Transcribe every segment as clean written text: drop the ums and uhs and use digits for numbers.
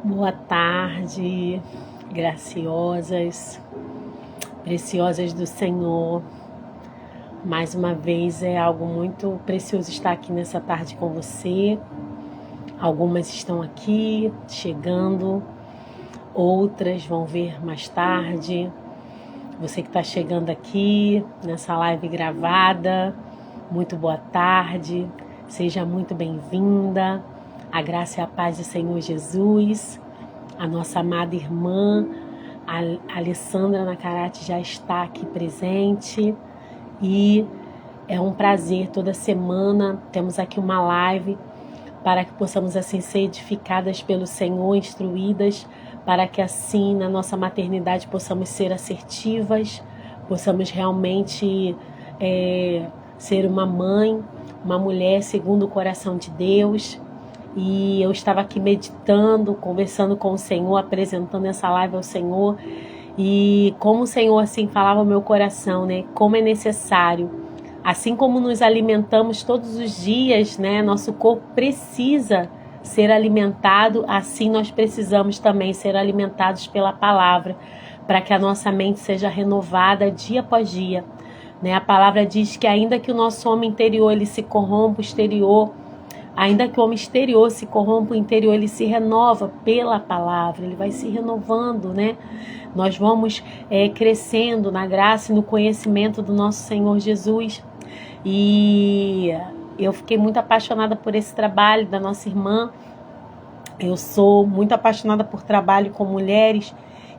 Boa tarde, graciosas, preciosas do Senhor. Mais uma vez é algo muito precioso estar aqui nessa tarde com você. Algumas estão aqui, chegando, outras vão ver mais tarde. Você que está chegando aqui nessa live gravada, muito boa tarde, seja muito bem-vinda. A graça e a paz do Senhor Jesus. A nossa amada irmã, a Alessandra Nacarate, já está aqui presente. E é um prazer, toda semana temos aqui uma live para que possamos assim ser edificadas pelo Senhor, instruídas, para que assim na nossa maternidade possamos ser assertivas, possamos realmente ser uma mãe, uma mulher segundo o coração de Deus. E eu estava aqui meditando, conversando com o Senhor, apresentando essa live ao Senhor. E como o Senhor assim falava ao meu coração, né? Como é necessário, assim como nos alimentamos todos os dias, né? Nosso corpo precisa ser alimentado, assim nós precisamos também ser alimentados pela palavra, para que a nossa mente seja renovada dia após dia, né? A palavra diz que ainda que o nosso homem interior ele se corrompa, o exterior, ainda que o homem exterior se corrompa, o interior ele se renova pela palavra, ele vai se renovando, né? Nós vamos crescendo na graça e no conhecimento do nosso Senhor Jesus. E eu fiquei muito apaixonada por esse trabalho da nossa irmã. Eu sou muito apaixonada por trabalho com mulheres.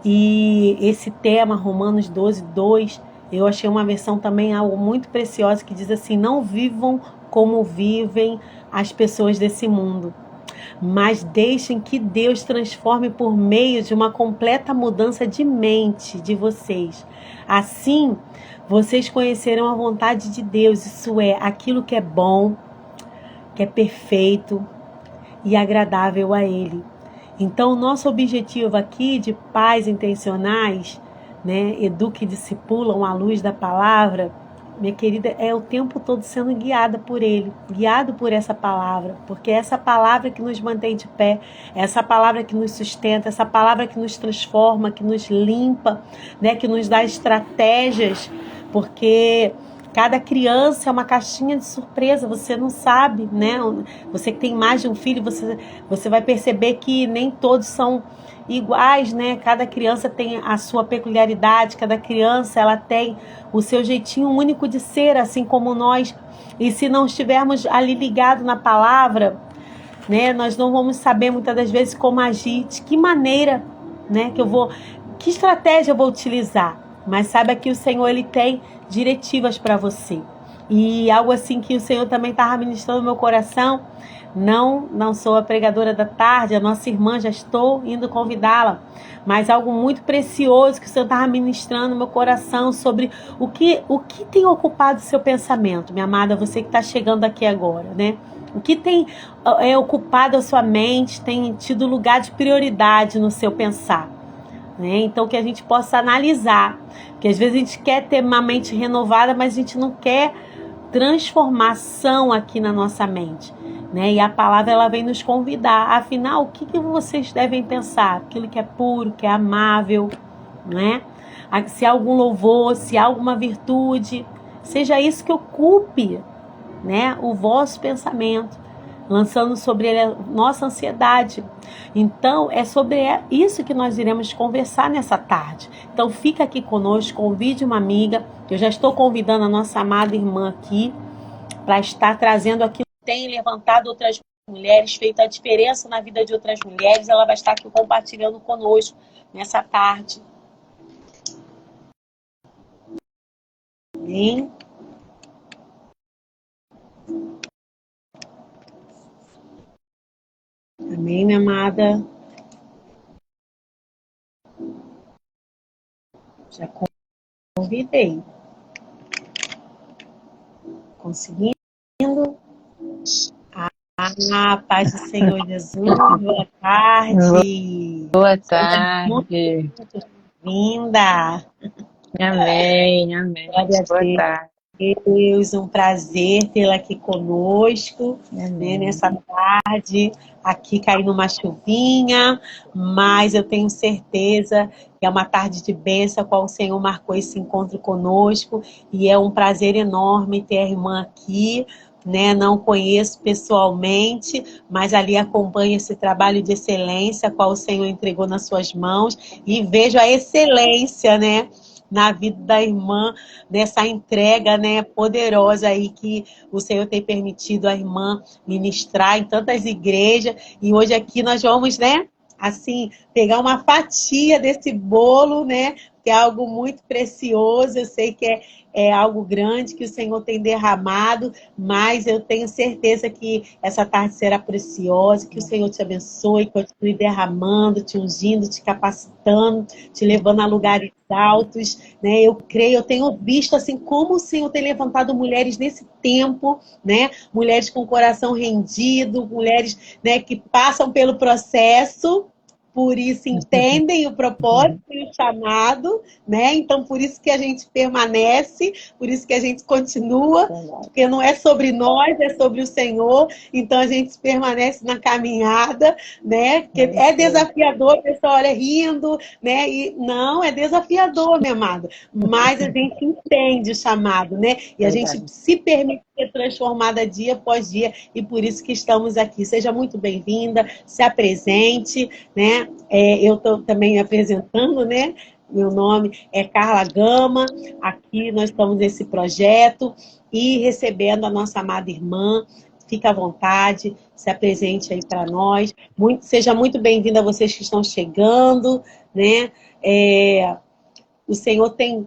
E esse tema, Romanos 12, 2, eu achei uma versão também algo muito preciosa que diz assim: não vivam como vivem as pessoas desse mundo, mas deixem que Deus transforme por meio de uma completa mudança de mente de vocês. Assim, vocês conhecerão a vontade de Deus, isso é, aquilo que é bom, que é perfeito e agradável a Ele. Então, o nosso objetivo aqui de pais intencionais, né, eduque e discipulam à luz da palavra, minha querida, é o tempo todo sendo guiada por Ele, guiado por essa palavra, porque é essa palavra que nos mantém de pé, é essa palavra que nos sustenta, essa palavra que nos transforma, que nos limpa, né, que nos dá estratégias, porque cada criança é uma caixinha de surpresa, você não sabe, né? Você que tem mais de um filho, você vai perceber que nem todos são iguais, né? Cada criança tem a sua peculiaridade, cada criança ela tem o seu jeitinho único de ser, assim como nós. E se não estivermos ali ligados na palavra, né, nós não vamos saber muitas das vezes como agir, de que maneira, né, que estratégia eu vou utilizar. Mas saiba que o Senhor ele tem diretivas para você. E algo assim que o Senhor também estava ministrando no meu coração. Não sou a pregadora da tarde, a nossa irmã, já estou indo convidá-la, mas algo muito precioso que o Senhor estava ministrando no meu coração sobre o que tem ocupado o seu pensamento, minha amada, você que está chegando aqui agora, né? O que tem ocupado a sua mente, tem tido lugar de prioridade no seu pensar, né? Então que a gente possa analisar, porque às vezes a gente quer ter uma mente renovada, mas a gente não quer transformação aqui na nossa mente, né? E a palavra ela vem nos convidar, afinal, o que vocês devem pensar? Aquilo que é puro, que é amável, né? Se há algum louvor, se há alguma virtude, seja isso que ocupe, né, o vosso pensamento, lançando sobre ele a nossa ansiedade. Então, é sobre isso que nós iremos conversar nessa tarde. Então, fica aqui conosco, convide uma amiga. Eu já estou convidando a nossa amada irmã aqui para estar trazendo aquilo que tem levantado outras mulheres, feito a diferença na vida de outras mulheres. Ela vai estar aqui compartilhando conosco nessa tarde. Amém? Amém, minha amada? Já convidei. Conseguindo? Paz do Senhor Jesus. Boa tarde. Boa tarde. Muito bem-vinda. Amém, amém. Glória a Boa Deus. tarde. Deus, um prazer tê-la aqui conosco, né, nessa tarde, aqui caindo uma chuvinha, mas eu tenho certeza que é uma tarde de bênção, a qual o Senhor marcou esse encontro conosco, e é um prazer enorme ter a irmã aqui, né? Não conheço pessoalmente, mas ali acompanho esse trabalho de excelência, qual o Senhor entregou nas suas mãos, e vejo a excelência, né, na vida da irmã, dessa entrega, né, poderosa aí que o Senhor tem permitido a irmã ministrar em tantas igrejas. E hoje aqui nós vamos, né, assim, pegar uma fatia desse bolo, né, que é algo muito precioso. Eu sei que é algo grande que o Senhor tem derramado, mas eu tenho certeza que essa tarde será preciosa, que o Senhor te abençoe, continue derramando, te ungindo, te capacitando, te levando a lugares altos, né? Eu creio, eu tenho visto assim como o Senhor tem levantado mulheres nesse tempo, né? Mulheres com o coração rendido, mulheres, né, que passam pelo processo, por isso entendem o propósito e o chamado, né? Então por isso que a gente permanece, por isso que a gente continua, porque não é sobre nós, é sobre o Senhor. Então a gente permanece na caminhada, né? Porque é desafiador, a pessoa olha rindo, né? E não, é desafiador, minha amada. Mas a gente entende o chamado, né? E a gente se permite ser transformada dia após dia, e por isso que estamos aqui. Seja muito bem-vinda, se apresente, né? Eu estou também me apresentando, né? Meu nome é Carla Gama, aqui nós estamos nesse projeto e recebendo a nossa amada irmã. Fica à vontade, se apresente aí para nós. Seja muito bem-vinda a vocês que estão chegando, né? O Senhor tem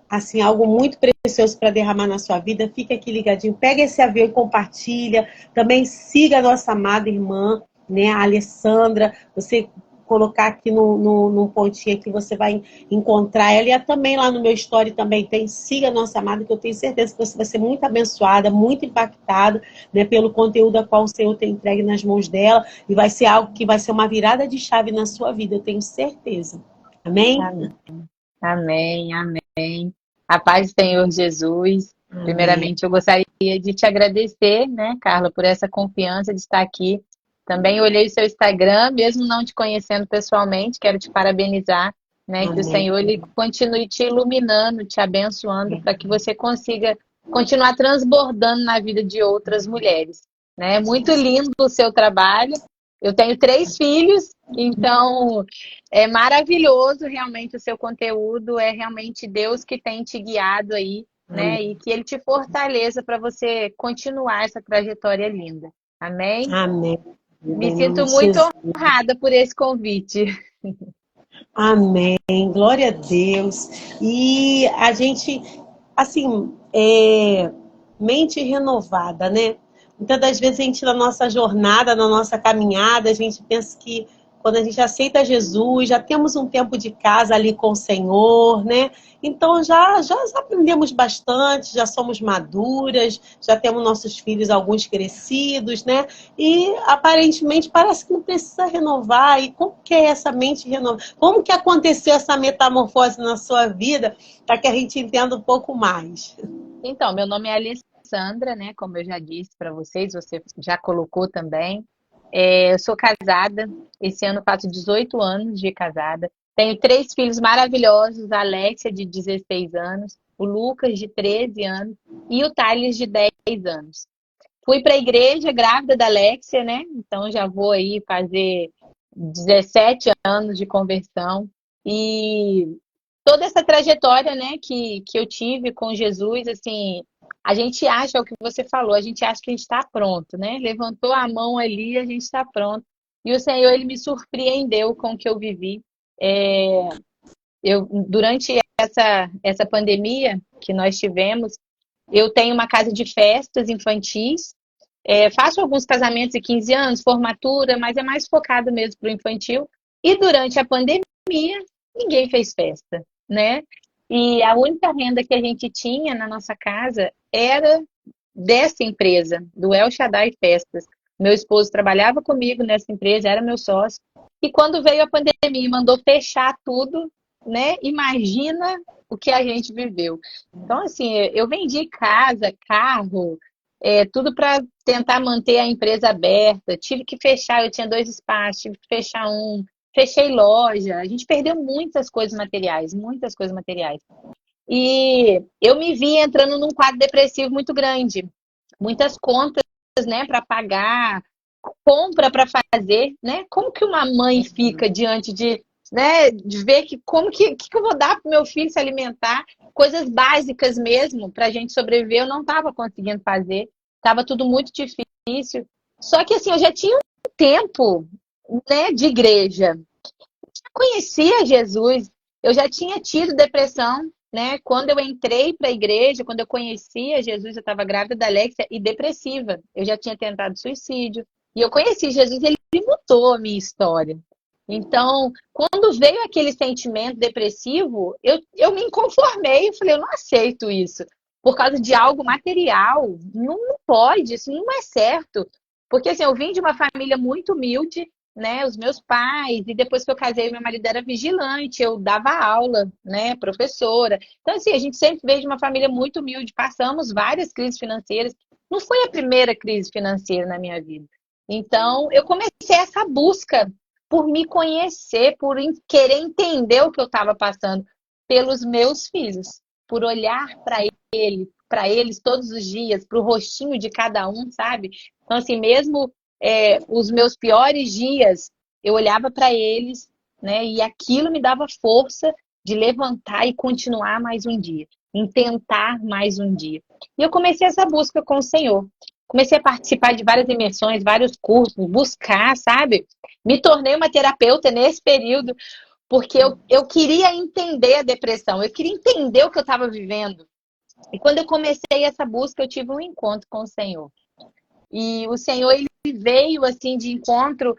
assim algo muito precioso para derramar na sua vida. Fica aqui ligadinho, pega esse avião e compartilha. Também siga a nossa amada irmã, né, a Alessandra. Você colocar aqui no pontinho que você vai encontrar ela, e também lá no meu story também tem. Siga a nossa amada, que eu tenho certeza que você vai ser muito abençoada, muito impactada, né, pelo conteúdo a qual o Senhor tem entregue nas mãos dela, e vai ser algo que vai ser uma virada de chave na sua vida, eu tenho certeza. Amém? Amém, amém, amém. A paz do Senhor Jesus. Amém. Primeiramente, eu gostaria de te agradecer, né, Carla, por essa confiança de estar aqui. Também olhei o seu Instagram, mesmo não te conhecendo pessoalmente, quero te parabenizar, né, que o Amém. Senhor ele continue te iluminando, te abençoando, para que você consiga continuar transbordando na vida de outras mulheres, né? Muito lindo o seu trabalho. Eu tenho 3 filhos, então é maravilhoso realmente o seu conteúdo, é realmente Deus que tem te guiado aí, né? E que Ele te fortaleça para você continuar essa trajetória linda. Amém? Amém. Me Em nome sinto de muito Jesus. honrada por esse convite. Amém. Glória a Deus. E a gente, assim, mente renovada, né? Muitas das vezes a gente, na nossa jornada, na nossa caminhada, a gente pensa que quando a gente aceita Jesus, já temos um tempo de casa ali com o Senhor, né? Então já aprendemos bastante, já somos maduras, já temos nossos filhos, alguns crescidos, né? E aparentemente parece que não precisa renovar. E como que é essa mente renovada? Como que aconteceu essa metamorfose na sua vida, para que a gente entenda um pouco mais? Então, meu nome é Alessandra, né? Como eu já disse para vocês, você já colocou também. Eu sou casada, esse ano faço 18 anos de casada. Tenho 3 filhos maravilhosos, a Alexia, de 16 anos, o Lucas, de 13 anos, e o Thales, de 10 anos. Fui para a igreja grávida da Alexia, né? Então já vou aí fazer 17 anos de conversão. E toda essa trajetória, né, que eu tive com Jesus, assim, a gente acha, é o que você falou, a gente acha que a gente está pronto, né? Levantou a mão ali, a gente está pronto. E o Senhor, ele me surpreendeu com o que eu vivi. É, durante essa pandemia que nós tivemos, eu tenho uma casa de festas infantis, faço alguns casamentos de 15 anos, formatura, mas é mais focado mesmo para o infantil. E durante a pandemia, ninguém fez festa, né? E a única renda que a gente tinha na nossa casa era dessa empresa, do El Shaddai Festas. Meu esposo trabalhava comigo nessa empresa, era meu sócio. E quando veio a pandemia e mandou fechar tudo, né, imagina o que a gente viveu. Então, assim, eu vendi casa, carro, tudo para tentar manter a empresa aberta. Tive que fechar, eu tinha 2 espaços, tive que fechar um. Fechei loja. A gente perdeu muitas coisas materiais, muitas coisas materiais. E eu me vi entrando num quadro depressivo muito grande. Muitas contas, né, para pagar, compra para fazer, né? Como que uma mãe fica diante de, né, de ver que como que eu vou dar para o meu filho se alimentar? Coisas básicas mesmo para a gente sobreviver, eu não estava conseguindo fazer. Estava tudo muito difícil. Só que assim, eu já tinha um tempo, né, de igreja. Conhecia Jesus, eu já tinha tido depressão, né? Quando eu entrei para a igreja, quando eu conhecia Jesus, eu estava grávida da Alexia e depressiva. Eu já tinha tentado suicídio. E eu conheci Jesus, ele mudou a minha história. Então, quando veio aquele sentimento depressivo, eu me inconformei. Eu falei, eu não aceito isso. Por causa de algo material. Não, não pode, isso não é certo. Porque assim, eu vim de uma família muito humilde, né, os meus pais, e depois que eu casei, meu marido era vigilante, eu dava aula, né, professora. Então, assim, a gente sempre veio de uma família muito humilde, passamos várias crises financeiras. Não foi a primeira crise financeira na minha vida. Então, eu comecei essa busca por me conhecer, por querer entender o que eu estava passando pelos meus filhos, por olhar para eles todos os dias, para o rostinho de cada um, sabe? Então, assim, mesmo os meus piores dias, eu olhava para eles, né? E aquilo me dava força de levantar e continuar mais um dia, em tentar mais um dia. E eu comecei essa busca com o Senhor. Comecei a participar de várias imersões, vários cursos, buscar, sabe? Me tornei uma terapeuta nesse período, porque eu queria entender a depressão, eu queria entender o que eu estava vivendo. E quando eu comecei essa busca, eu tive um encontro com o Senhor. E o Senhor, ele veio assim de encontro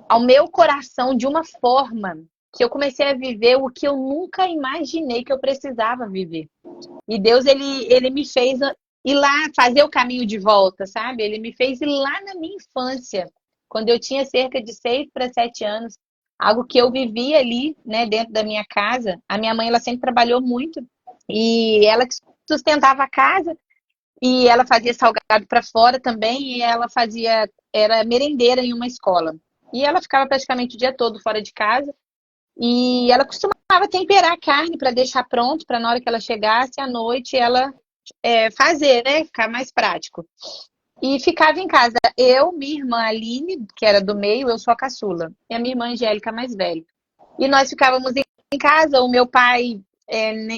ao meu coração de uma forma que eu comecei a viver o que eu nunca imaginei que eu precisava viver. E Deus, ele me fez ir lá fazer o caminho de volta, sabe? Ele me fez ir lá na minha infância, quando eu tinha cerca de 6 para 7 anos, algo que eu vivia ali, né, dentro da minha casa. A minha mãe, ela sempre trabalhou muito e ela que sustentava a casa. E ela fazia salgado para fora também, e ela era merendeira em uma escola. E ela ficava praticamente o dia todo fora de casa. E ela costumava temperar a carne para deixar pronto, para na hora que ela chegasse à noite ela fazer, né? Ficar mais prático. E ficava em casa. Eu, minha irmã Aline, que era do meio, eu sou a caçula. E a minha irmã Angélica, mais velha. E nós ficávamos em casa. O meu pai,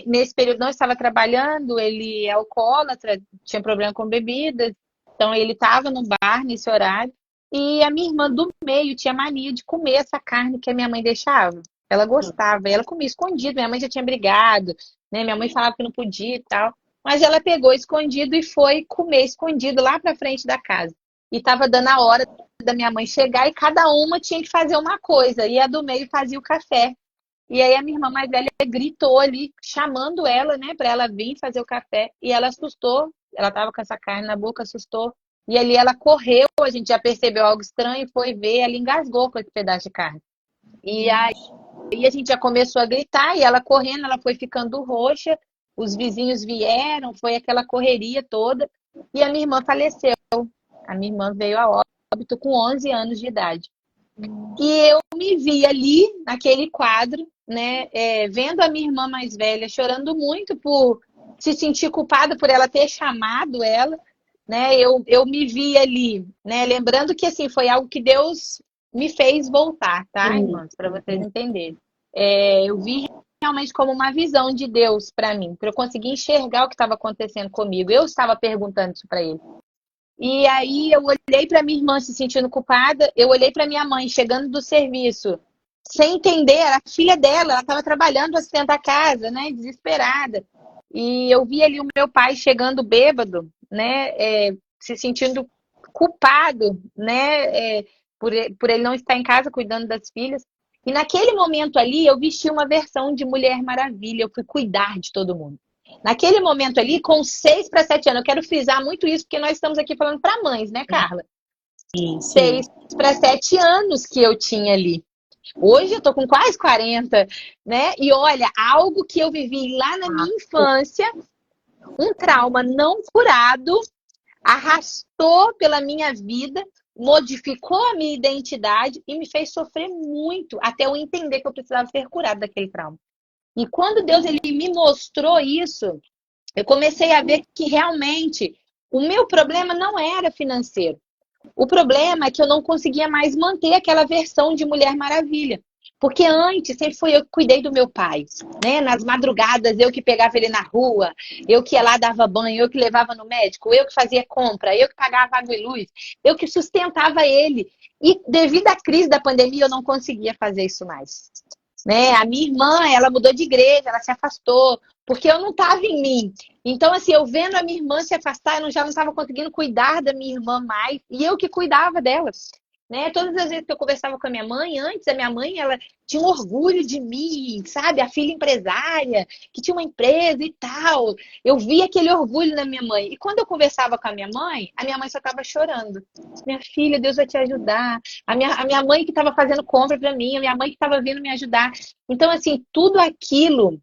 nesse período, não estava trabalhando, ele é alcoólatra, tinha problema com bebidas, então ele estava no bar nesse horário. E a minha irmã do meio tinha mania de comer essa carne que a minha mãe deixava. Ela gostava, e ela comia escondido. Minha mãe já tinha brigado, né? Minha mãe falava que não podia e tal. Mas ela pegou escondido e foi comer escondido lá para frente da casa. E estava dando a hora da minha mãe chegar e cada uma tinha que fazer uma coisa. E a do meio fazia o café. E aí a minha irmã mais velha gritou ali, chamando ela, né, para ela vir fazer o café. E ela assustou. Ela estava com essa carne na boca, assustou. E ali ela correu, a gente já percebeu algo estranho, foi ver, ela engasgou com esse pedaço de carne. E aí a gente já começou a gritar, e ela correndo, ela foi ficando roxa. Os vizinhos vieram, foi aquela correria toda. E a minha irmã faleceu. A minha irmã veio a óbito com 11 anos de idade. E eu me vi ali, naquele quadro, né, vendo a minha irmã mais velha chorando muito por se sentir culpada por ela ter chamado ela, né? Eu me vi ali, né, lembrando que assim foi algo que Deus me fez voltar, tá, irmãs, para vocês entenderem. Eu vi realmente como uma visão de Deus para mim, para eu conseguir enxergar o que estava acontecendo comigo. Eu estava perguntando isso para ele. E aí eu olhei para minha irmã se sentindo culpada, eu olhei para minha mãe chegando do serviço, sem entender, era a filha dela, ela estava trabalhando assistente da casa, né, desesperada. E eu vi ali o meu pai chegando bêbado, né, se sentindo culpado, né, por ele não estar em casa cuidando das filhas. E naquele momento ali, eu vesti uma versão de Mulher Maravilha, eu fui cuidar de todo mundo. Naquele momento ali, com 6 para 7 anos, eu quero frisar muito isso, porque nós estamos aqui falando para mães, né, Carla? Sim, sim. 6 para 7 anos que eu tinha ali. Hoje eu tô com quase 40, né? E olha, algo que eu vivi lá na minha infância, um trauma não curado, arrastou pela minha vida, modificou a minha identidade e me fez sofrer muito até eu entender que eu precisava ser curada daquele trauma. E quando Deus ele me mostrou isso, eu comecei a ver que realmente o meu problema não era financeiro. O problema é que eu não conseguia mais manter aquela versão de Mulher Maravilha. Porque antes sempre foi eu que cuidei do meu pai, né? Nas madrugadas, eu que pegava ele na rua, eu que ia lá dava banho, eu que levava no médico, eu que fazia compra, eu que pagava água e luz, eu que sustentava ele. E devido à crise da pandemia, eu não conseguia fazer isso mais. Né? A minha irmã, ela mudou de igreja, ela se afastou, porque eu não estava em mim. Então, assim, eu vendo a minha irmã se afastar, já não estava conseguindo cuidar da minha irmã mais, e eu que cuidava dela. Né? Todas as vezes que eu conversava com a minha mãe, antes, a minha mãe, ela tinha um orgulho de mim, sabe? A filha empresária, que tinha uma empresa e tal. Eu via aquele orgulho na minha mãe. E quando eu conversava com a minha mãe só estava chorando. Minha filha, Deus vai te ajudar. A minha mãe que estava fazendo compra para mim, a minha mãe que estava vindo me ajudar. Então, assim, tudo aquilo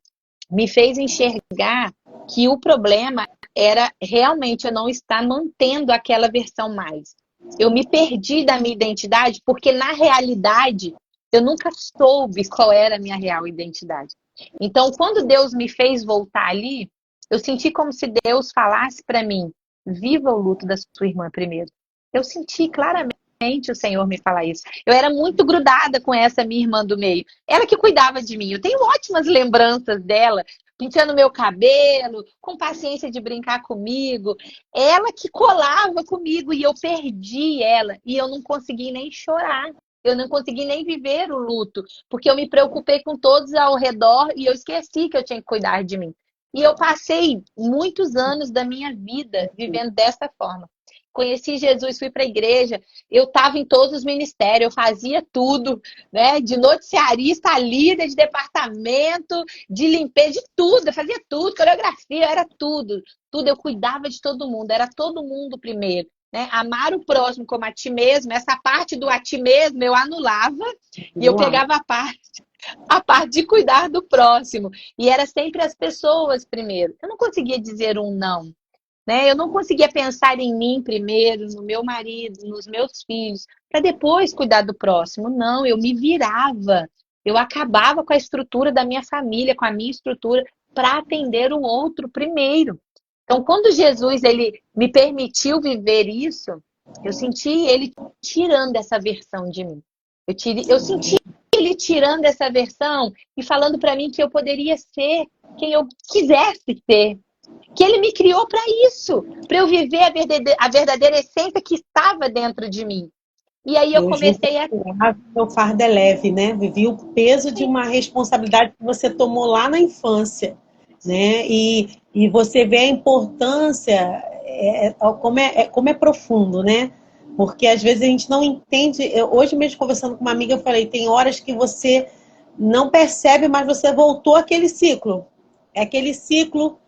me fez enxergar que o problema era realmente eu não estar mantendo aquela versão mais. Eu me perdi da minha identidade porque, na realidade, eu nunca soube qual era a minha real identidade. Então, quando Deus me fez voltar ali, eu senti como se Deus falasse para mim: viva o luto da sua irmã primeiro. Eu senti claramente o Senhor me falar isso. Eu era muito grudada com essa minha irmã do meio. Ela que cuidava de mim. Eu tenho ótimas lembranças dela, penteando meu cabelo, com paciência de brincar comigo. Ela que colava comigo e eu perdi ela. E eu não consegui nem chorar. Eu não consegui nem viver o luto, porque eu me preocupei com todos ao redor e eu esqueci que eu tinha que cuidar de mim. E eu passei muitos anos da minha vida vivendo dessa forma. Conheci Jesus, fui para a igreja, eu estava em todos os ministérios, eu fazia tudo, né? De noticiarista a líder de departamento, de limpeza, de tudo, eu fazia tudo, coreografia, era tudo. Tudo, eu cuidava de todo mundo, era todo mundo primeiro. Né? Amar o próximo como a ti mesmo, essa parte do a ti mesmo eu anulava e eu pegava a parte de cuidar do próximo. E era sempre as pessoas primeiro. Eu não conseguia dizer um não. Né? Eu não conseguia pensar em mim primeiro, no meu marido, nos meus filhos, para depois cuidar do próximo. Não, eu me virava. Eu acabava com a estrutura da minha família, com a minha estrutura, para atender o outro primeiro. Então, quando Jesus ele me permitiu viver isso, eu senti ele tirando essa versão de mim. Eu senti ele tirando essa versão e falando para mim que eu poderia ser quem eu quisesse ser. Que ele me criou para isso, para eu viver a verdadeira essência que estava dentro de mim. E aí eu comecei a... Meu fardo é leve, né? Vivi o peso de uma responsabilidade que você tomou lá na infância, né? E você vê a importância, como é profundo, né? Porque às vezes a gente não entende. Hoje mesmo conversando com uma amiga, eu falei, tem horas que você não percebe, mas você voltou àquele ciclo. É aquele ciclo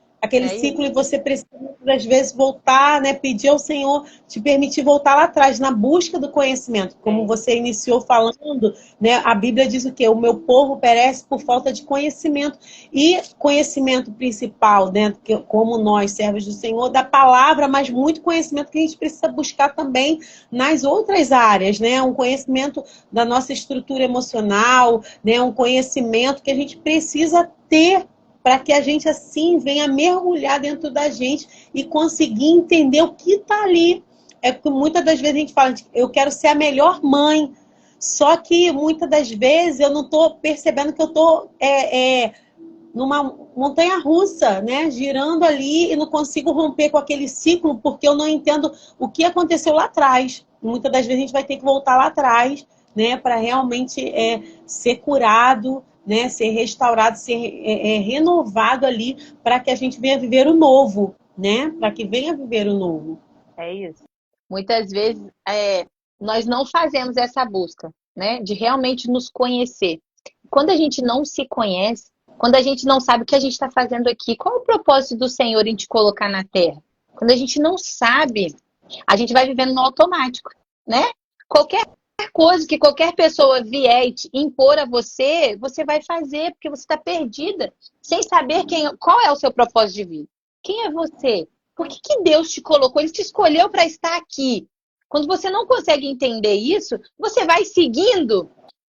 e você precisa, às vezes, voltar, né? Pedir ao Senhor te permitir voltar lá atrás, na busca do conhecimento. Como você iniciou falando, né? A Bíblia diz o quê? O meu povo perece por falta de conhecimento. E conhecimento principal, né? Como nós, servos do Senhor, da palavra, mas muito conhecimento que a gente precisa buscar também nas outras áreas, né? Um conhecimento da nossa estrutura emocional, né? Um conhecimento que a gente precisa ter para que a gente assim venha mergulhar dentro da gente e conseguir entender o que está ali. É que muitas das vezes a gente fala, eu quero ser a melhor mãe, só que muitas das vezes eu não estou percebendo que eu estou numa montanha-russa, né, girando ali e não consigo romper com aquele ciclo porque eu não entendo o que aconteceu lá atrás. Muitas das vezes a gente vai ter que voltar lá atrás, né, para realmente ser curado, né, ser restaurado, ser renovado ali, para que a gente venha viver o novo, né? Para que venha viver o novo. É isso. Muitas vezes nós não fazemos essa busca, né, de realmente nos conhecer. Quando a gente não se conhece, quando a gente não sabe o que a gente está fazendo aqui, qual é o propósito do Senhor em te colocar na terra? Quando a gente não sabe, a gente vai vivendo no automático, né? Qualquer coisa que qualquer pessoa vier e te impor a você, você vai fazer, porque você está perdida, sem saber qual é o seu propósito de vida. Quem é você? Por que Deus te colocou? Ele te escolheu para estar aqui. Quando você não consegue entender isso, você vai seguindo,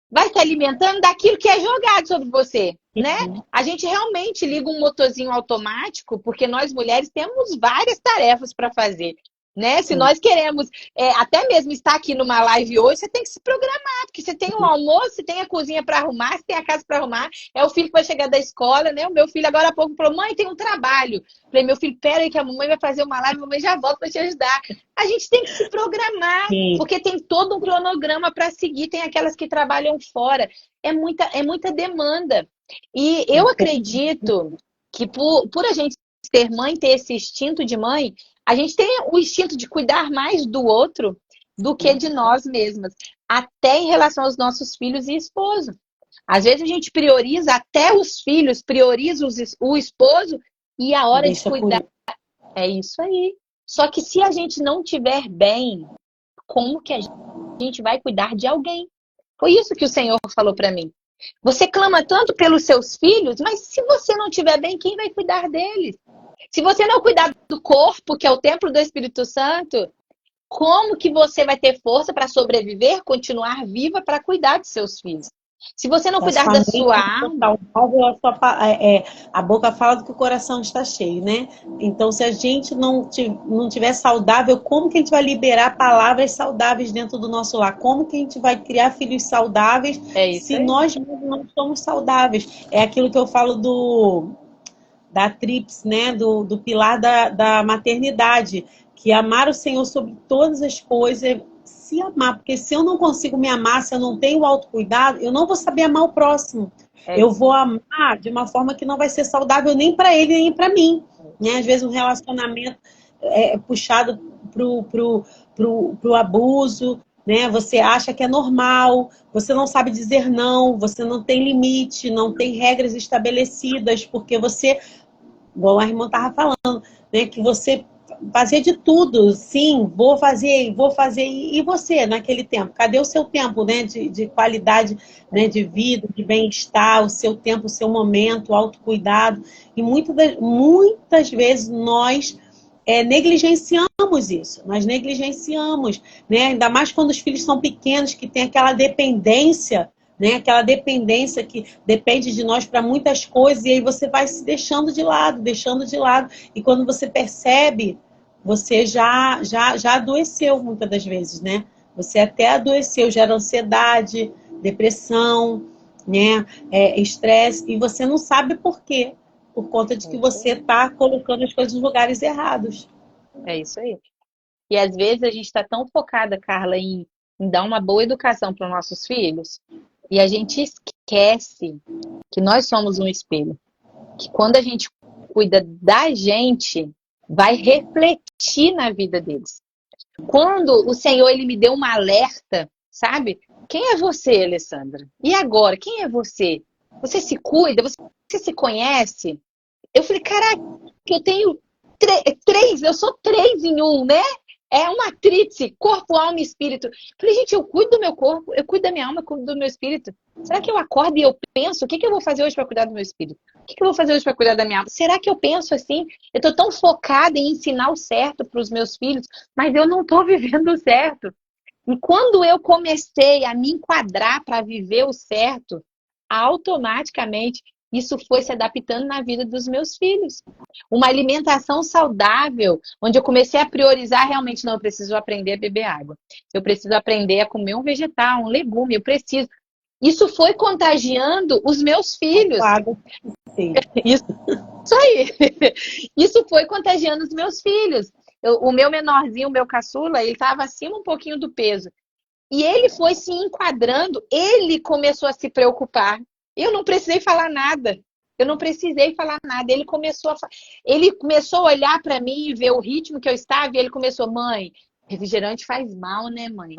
vai se alimentando daquilo que é jogado sobre você, né? A gente realmente liga um motorzinho automático, porque nós mulheres temos várias tarefas para fazer, né? Se nós queremos até mesmo estar aqui numa live hoje, você tem que se programar, porque você tem o almoço, você tem a cozinha para arrumar, você tem a casa para arrumar, é o filho que vai chegar da escola, né? O meu filho agora há pouco falou, mãe, tem um trabalho. Falei, meu filho, pera aí que a mamãe vai fazer uma live, a mamãe já volta para te ajudar. A gente tem que se programar, porque tem todo um cronograma para seguir, tem aquelas que trabalham fora. É muita demanda. E eu acredito que por a gente ser mãe, ter esse instinto de mãe, a gente tem o instinto de cuidar mais do outro do que de nós mesmas, até em relação aos nossos filhos e esposo. Às vezes a gente prioriza até os filhos, prioriza o esposo e a hora de cuidar. É isso aí. Só que se a gente não tiver bem, como que a gente vai cuidar de alguém? Foi isso que o Senhor falou para mim. Você clama tanto pelos seus filhos, mas se você não estiver bem, quem vai cuidar deles? Se você não cuidar do corpo, que é o templo do Espírito Santo, como que você vai ter força para sobreviver, continuar viva para cuidar dos seus filhos? Se você não cuidar da sua alma... A boca fala do que o coração está cheio, né? Então, se a gente não tiver saudável, como que a gente vai liberar palavras saudáveis dentro do nosso lar? Como que a gente vai criar filhos saudáveis se nós mesmos não somos saudáveis? É aquilo que eu falo da tríplice, né? Do pilar da maternidade, que amar o Senhor sobre todas as coisas, se amar, porque se eu não consigo me amar, se eu não tenho autocuidado, eu não vou saber amar o próximo. Eu vou amar de uma forma que não vai ser saudável nem para ele, nem para mim. Né? Às vezes um relacionamento é puxado pro abuso, né? Você acha que é normal, você não sabe dizer não, você não tem limite, não tem regras estabelecidas, porque você, igual a irmã estava falando, né, que você fazia de tudo, sim, vou fazer, e você, naquele tempo? Cadê o seu tempo, né, de qualidade, né, de vida, de bem-estar, o seu tempo, o seu momento, o autocuidado? E muitas vezes nós negligenciamos isso, nós negligenciamos, né, ainda mais quando os filhos são pequenos, que tem aquela dependência, né? Aquela dependência que depende de nós para muitas coisas, e aí você vai se deixando de lado, e quando você percebe, você já adoeceu muitas das vezes, né? Você até adoeceu, gera ansiedade, depressão, né? Estresse, e você não sabe por quê, por conta de que você está colocando as coisas nos lugares errados. É isso aí. E às vezes a gente está tão focada, Carla, em dar uma boa educação para os nossos filhos, e a gente esquece que nós somos um espelho. Que quando a gente cuida da gente, vai refletir na vida deles. Quando o Senhor ele me deu uma alerta, sabe? Quem é você, Alessandra? E agora? Quem é você? Você se cuida? Você se conhece? Eu falei, caraca, eu tenho três, eu sou 3 em 1, né? É uma tríplice, corpo, alma e espírito. Falei, gente, eu cuido do meu corpo, eu cuido da minha alma, eu cuido do meu espírito. Será que eu acordo e eu penso, o que eu vou fazer hoje para cuidar do meu espírito? O que eu vou fazer hoje para cuidar da minha alma? Será que eu penso assim? Eu estou tão focada em ensinar o certo para os meus filhos, mas eu não estou vivendo o certo. E quando eu comecei a me enquadrar para viver o certo, automaticamente isso foi se adaptando na vida dos meus filhos. Uma alimentação saudável, onde eu comecei a priorizar realmente, não, eu preciso aprender a beber água. Eu preciso aprender a comer um vegetal, um legume, eu preciso. Isso foi contagiando os meus filhos. Sim. Isso aí. Isso foi contagiando os meus filhos. O meu menorzinho, o meu caçula, ele estava acima um pouquinho do peso. E ele foi se enquadrando, ele começou a se preocupar. Eu não precisei falar nada. Ele começou a olhar para mim e ver o ritmo que eu estava, e ele começou, mãe, refrigerante faz mal, né, mãe?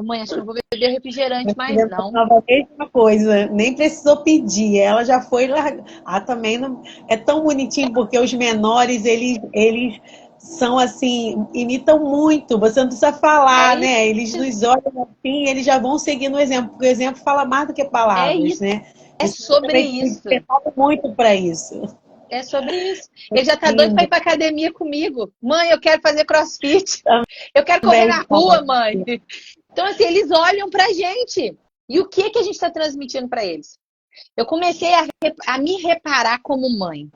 Mãe, acho que não vou beber refrigerante mais, não. A mesma coisa, nem precisou pedir, ela já foi largar. Também não... É tão bonitinho, porque os menores, eles são assim, imitam muito, você não precisa falar, É né? Eles nos olham assim, eles já vão seguindo o exemplo, porque o exemplo fala mais do que é palavras, isso, né? é Isso sobre também tem isso. despertado muito para isso. É sobre isso. Ele já tá doido para ir Lindo. para academia comigo. Mãe, eu quero fazer CrossFit. Eu quero correr Também na rua, fala. mãe. Então, assim, eles olham pra gente. E o que que a gente está transmitindo para eles? Eu comecei a me reparar como mãe,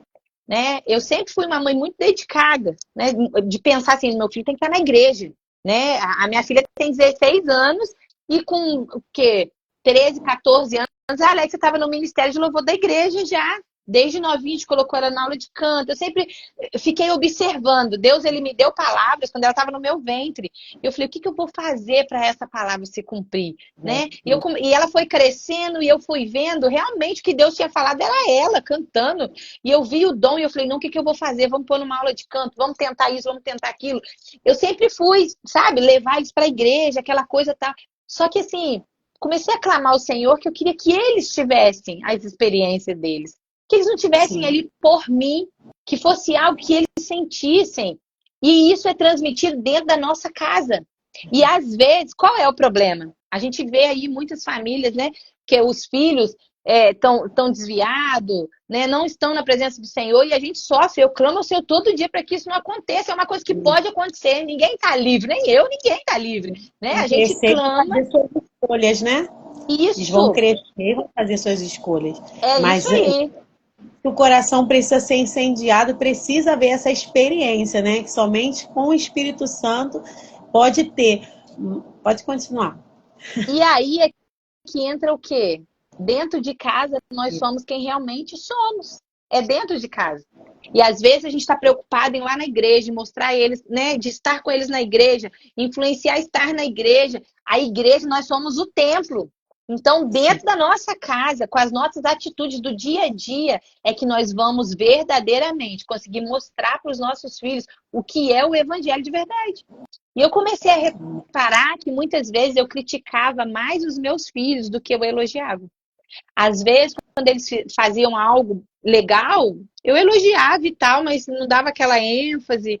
né? Eu sempre fui uma mãe muito dedicada, né? De pensar assim, meu filho tem que estar na igreja, né? A minha filha tem 16 anos e com o quê? 13, 14 anos, a Alexa estava no ministério de louvor da igreja já. Desde novinha, a gente colocou ela na aula de canto. Eu sempre fiquei observando. Deus, ele me deu palavras quando ela estava no meu ventre. Eu falei, o que que eu vou fazer para essa palavra se cumprir? Né? E ela foi crescendo e eu fui vendo realmente o que Deus tinha falado era ela cantando. E eu vi o dom e eu falei, não, o que que eu vou fazer? Vamos pôr numa aula de canto, vamos tentar isso, vamos tentar aquilo. Eu sempre fui, sabe, levar eles para a igreja, aquela coisa tá. Só que assim, comecei a clamar ao Senhor que eu queria que eles tivessem as experiências deles. Que eles não tivessem Sim. ali por mim, que fosse algo que eles sentissem. E isso é transmitido dentro da nossa casa. E às vezes, qual é o problema? A gente vê aí muitas famílias, né, que os filhos estão desviados, né, não estão na presença do Senhor e a gente sofre. Eu clamo ao Senhor todo dia para que isso não aconteça. É uma coisa que pode acontecer. Ninguém está livre, nem eu, ninguém está livre, né? Vão A gente crescer e vão clama fazer suas escolhas, né? Eles vão isso. crescer e vão fazer suas escolhas. É isso Mas aí. o coração precisa ser incendiado, precisa haver essa experiência, né? Que somente com o Espírito Santo pode ter. Pode continuar. E aí é que entra o quê? Dentro de casa, nós somos quem realmente somos. É dentro de casa. E às vezes a gente está preocupado em ir lá na igreja, mostrar eles, né? De estar com eles na igreja, influenciar estar na igreja. A igreja, nós somos o templo. Então, dentro da nossa casa, com as nossas atitudes do dia a dia, é que nós vamos verdadeiramente conseguir mostrar para os nossos filhos o que é o evangelho de verdade. E eu comecei a reparar que muitas vezes eu criticava mais os meus filhos do que eu elogiava. Às vezes, quando eles faziam algo legal, eu elogiava e tal, mas não dava aquela ênfase.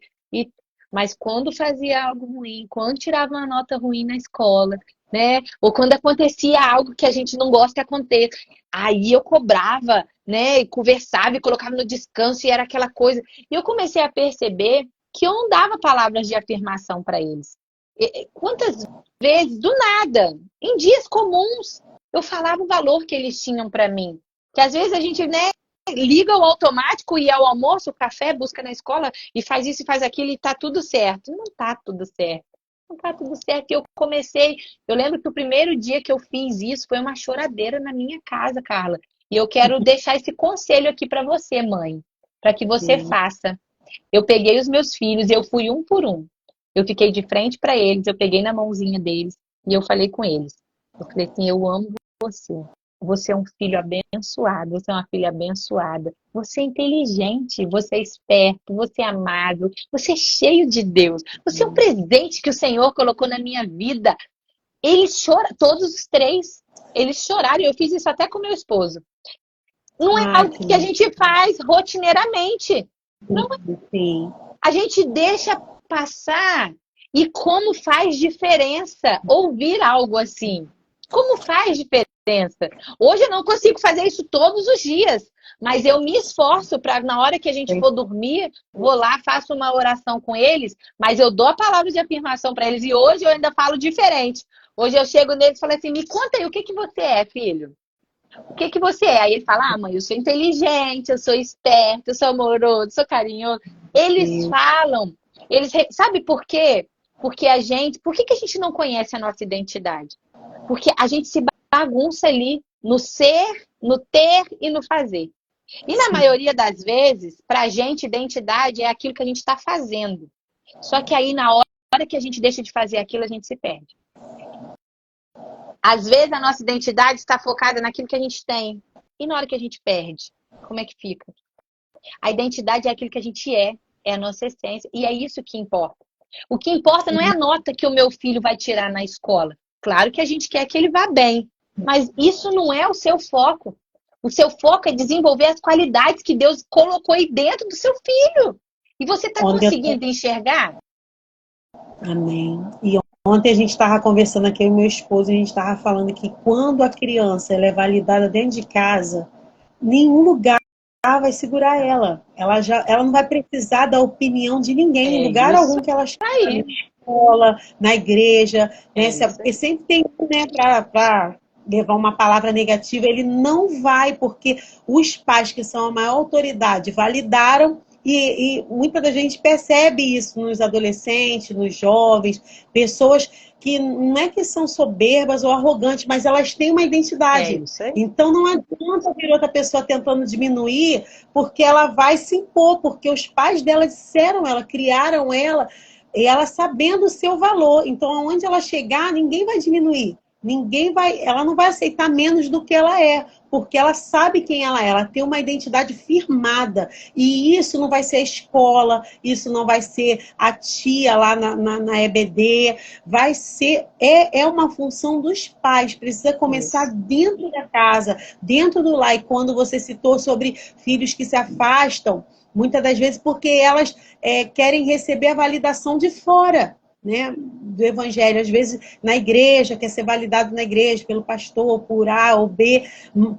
Mas quando fazia algo ruim, quando tirava uma nota ruim na escola, né? Ou quando acontecia algo que a gente não gosta que aconteça, aí eu cobrava, né? E conversava e colocava no descanso e era aquela coisa. E eu comecei a perceber que eu não dava palavras de afirmação para eles. Quantas vezes, do nada, em dias comuns, eu falava o valor que eles tinham para mim. Que às vezes a gente, né, liga o automático e ao almoço, o café, busca na escola e faz isso e faz aquilo e tá tudo certo. Não tá tudo certo. Não tá tudo certo. E eu lembro que o primeiro dia que eu fiz isso foi uma choradeira na minha casa, Carla. E eu quero deixar esse conselho aqui para você, mãe, para que você Sim. faça. Eu peguei os meus filhos e eu fui um por um. Eu fiquei de frente para eles, eu peguei na mãozinha deles e eu falei com eles. Eu falei assim, eu amo você. Você é um filho abençoado, você é uma filha abençoada. Você é inteligente, você é esperto, você é amável, você é cheio de Deus. Você é um presente que o Senhor colocou na minha vida. Eles choram, todos os três. Eles choraram. Eu fiz isso até com meu esposo. Não é Ai, algo que que a gente faz rotineiramente. Não, lindo, sim. a gente deixa passar. E como faz diferença ouvir algo assim? Como faz diferença? Hoje eu não consigo fazer isso todos os dias, mas eu me esforço para, na hora que a gente for dormir, vou lá, faço uma oração com eles, mas eu dou a palavra de afirmação para eles. E hoje eu ainda falo diferente. Hoje eu chego neles e falo assim: me conta aí, o que que você é, filho? O que que você é? Aí ele fala: ah, mãe, eu sou inteligente, eu sou esperto, eu sou amoroso, sou carinhoso. Eles Sim. falam, sabe por quê? Porque por que que a gente não conhece a nossa identidade? Porque a gente se bagunça ali no ser, no ter e no fazer. E na maioria das vezes, pra gente, identidade é aquilo que a gente está fazendo. Só que aí, na hora que a gente deixa de fazer aquilo, a gente se perde. Às vezes a nossa identidade está focada naquilo que a gente tem. E na hora que a gente perde, como é que fica? A identidade é aquilo que a gente é a nossa essência. E é isso que importa. O que importa não é a nota que o meu filho vai tirar na escola. Claro que a gente quer que ele vá bem, mas isso não é o seu foco. O seu foco é desenvolver as qualidades que Deus colocou aí dentro do seu filho. E você está Ontem conseguindo enxergar? Amém. E ontem a gente estava conversando aqui, eu e meu esposo, e a gente estava falando que quando a criança ela é validada dentro de casa, nenhum lugar vai segurar ela. Ela não vai precisar da opinião de ninguém, em É lugar isso algum que ela esteja, na aí. escola, na igreja, É né? isso Porque aí. sempre tem um, né, para levar uma palavra negativa, ele não vai, porque os pais, que são a maior autoridade, validaram. E muita da gente percebe isso nos adolescentes, nos jovens, pessoas que não é que são soberbas ou arrogantes, mas elas têm uma É identidade. isso aí. Então não adianta vir outra pessoa tentando diminuir, porque ela vai se impor, porque os pais dela disseram ela, criaram ela, e ela sabendo o seu valor. Então, aonde ela chegar, ninguém vai diminuir. Ninguém vai, ela não vai aceitar menos do que ela é, porque ela sabe quem ela tem uma identidade firmada. E isso não vai ser a escola, isso não vai ser a tia lá na EBD, vai ser, é uma função dos pais, precisa começar Isso. dentro da casa, dentro do lar. E quando você citou sobre filhos que se afastam, muitas das vezes porque elas querem receber a validação de fora, né, do evangelho, às vezes na igreja, quer ser validado na igreja pelo pastor, por A ou B,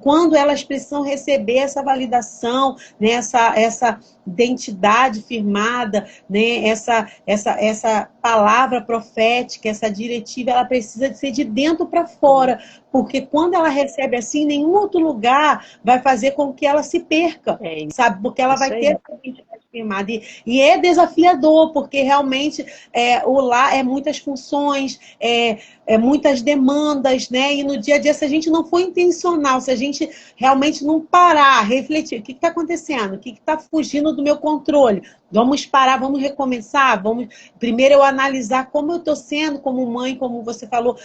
quando elas precisam receber essa validação, né, essa identidade firmada, né, essa palavra profética, essa diretiva, ela precisa de ser de dentro para fora, porque quando ela recebe assim, nenhum outro lugar vai fazer com que ela se perca, É sabe? Porque ela isso vai aí. ter essa identidade firmada. E é desafiador, porque realmente o lar é muitas funções, muitas demandas, né? E no dia a dia, se a gente não for intencional, se a gente realmente não parar, refletir, o que está acontecendo? O que está fugindo do meu controle? Vamos parar, vamos recomeçar, vamos primeiro eu analisar como eu estou sendo como mãe, como você falou,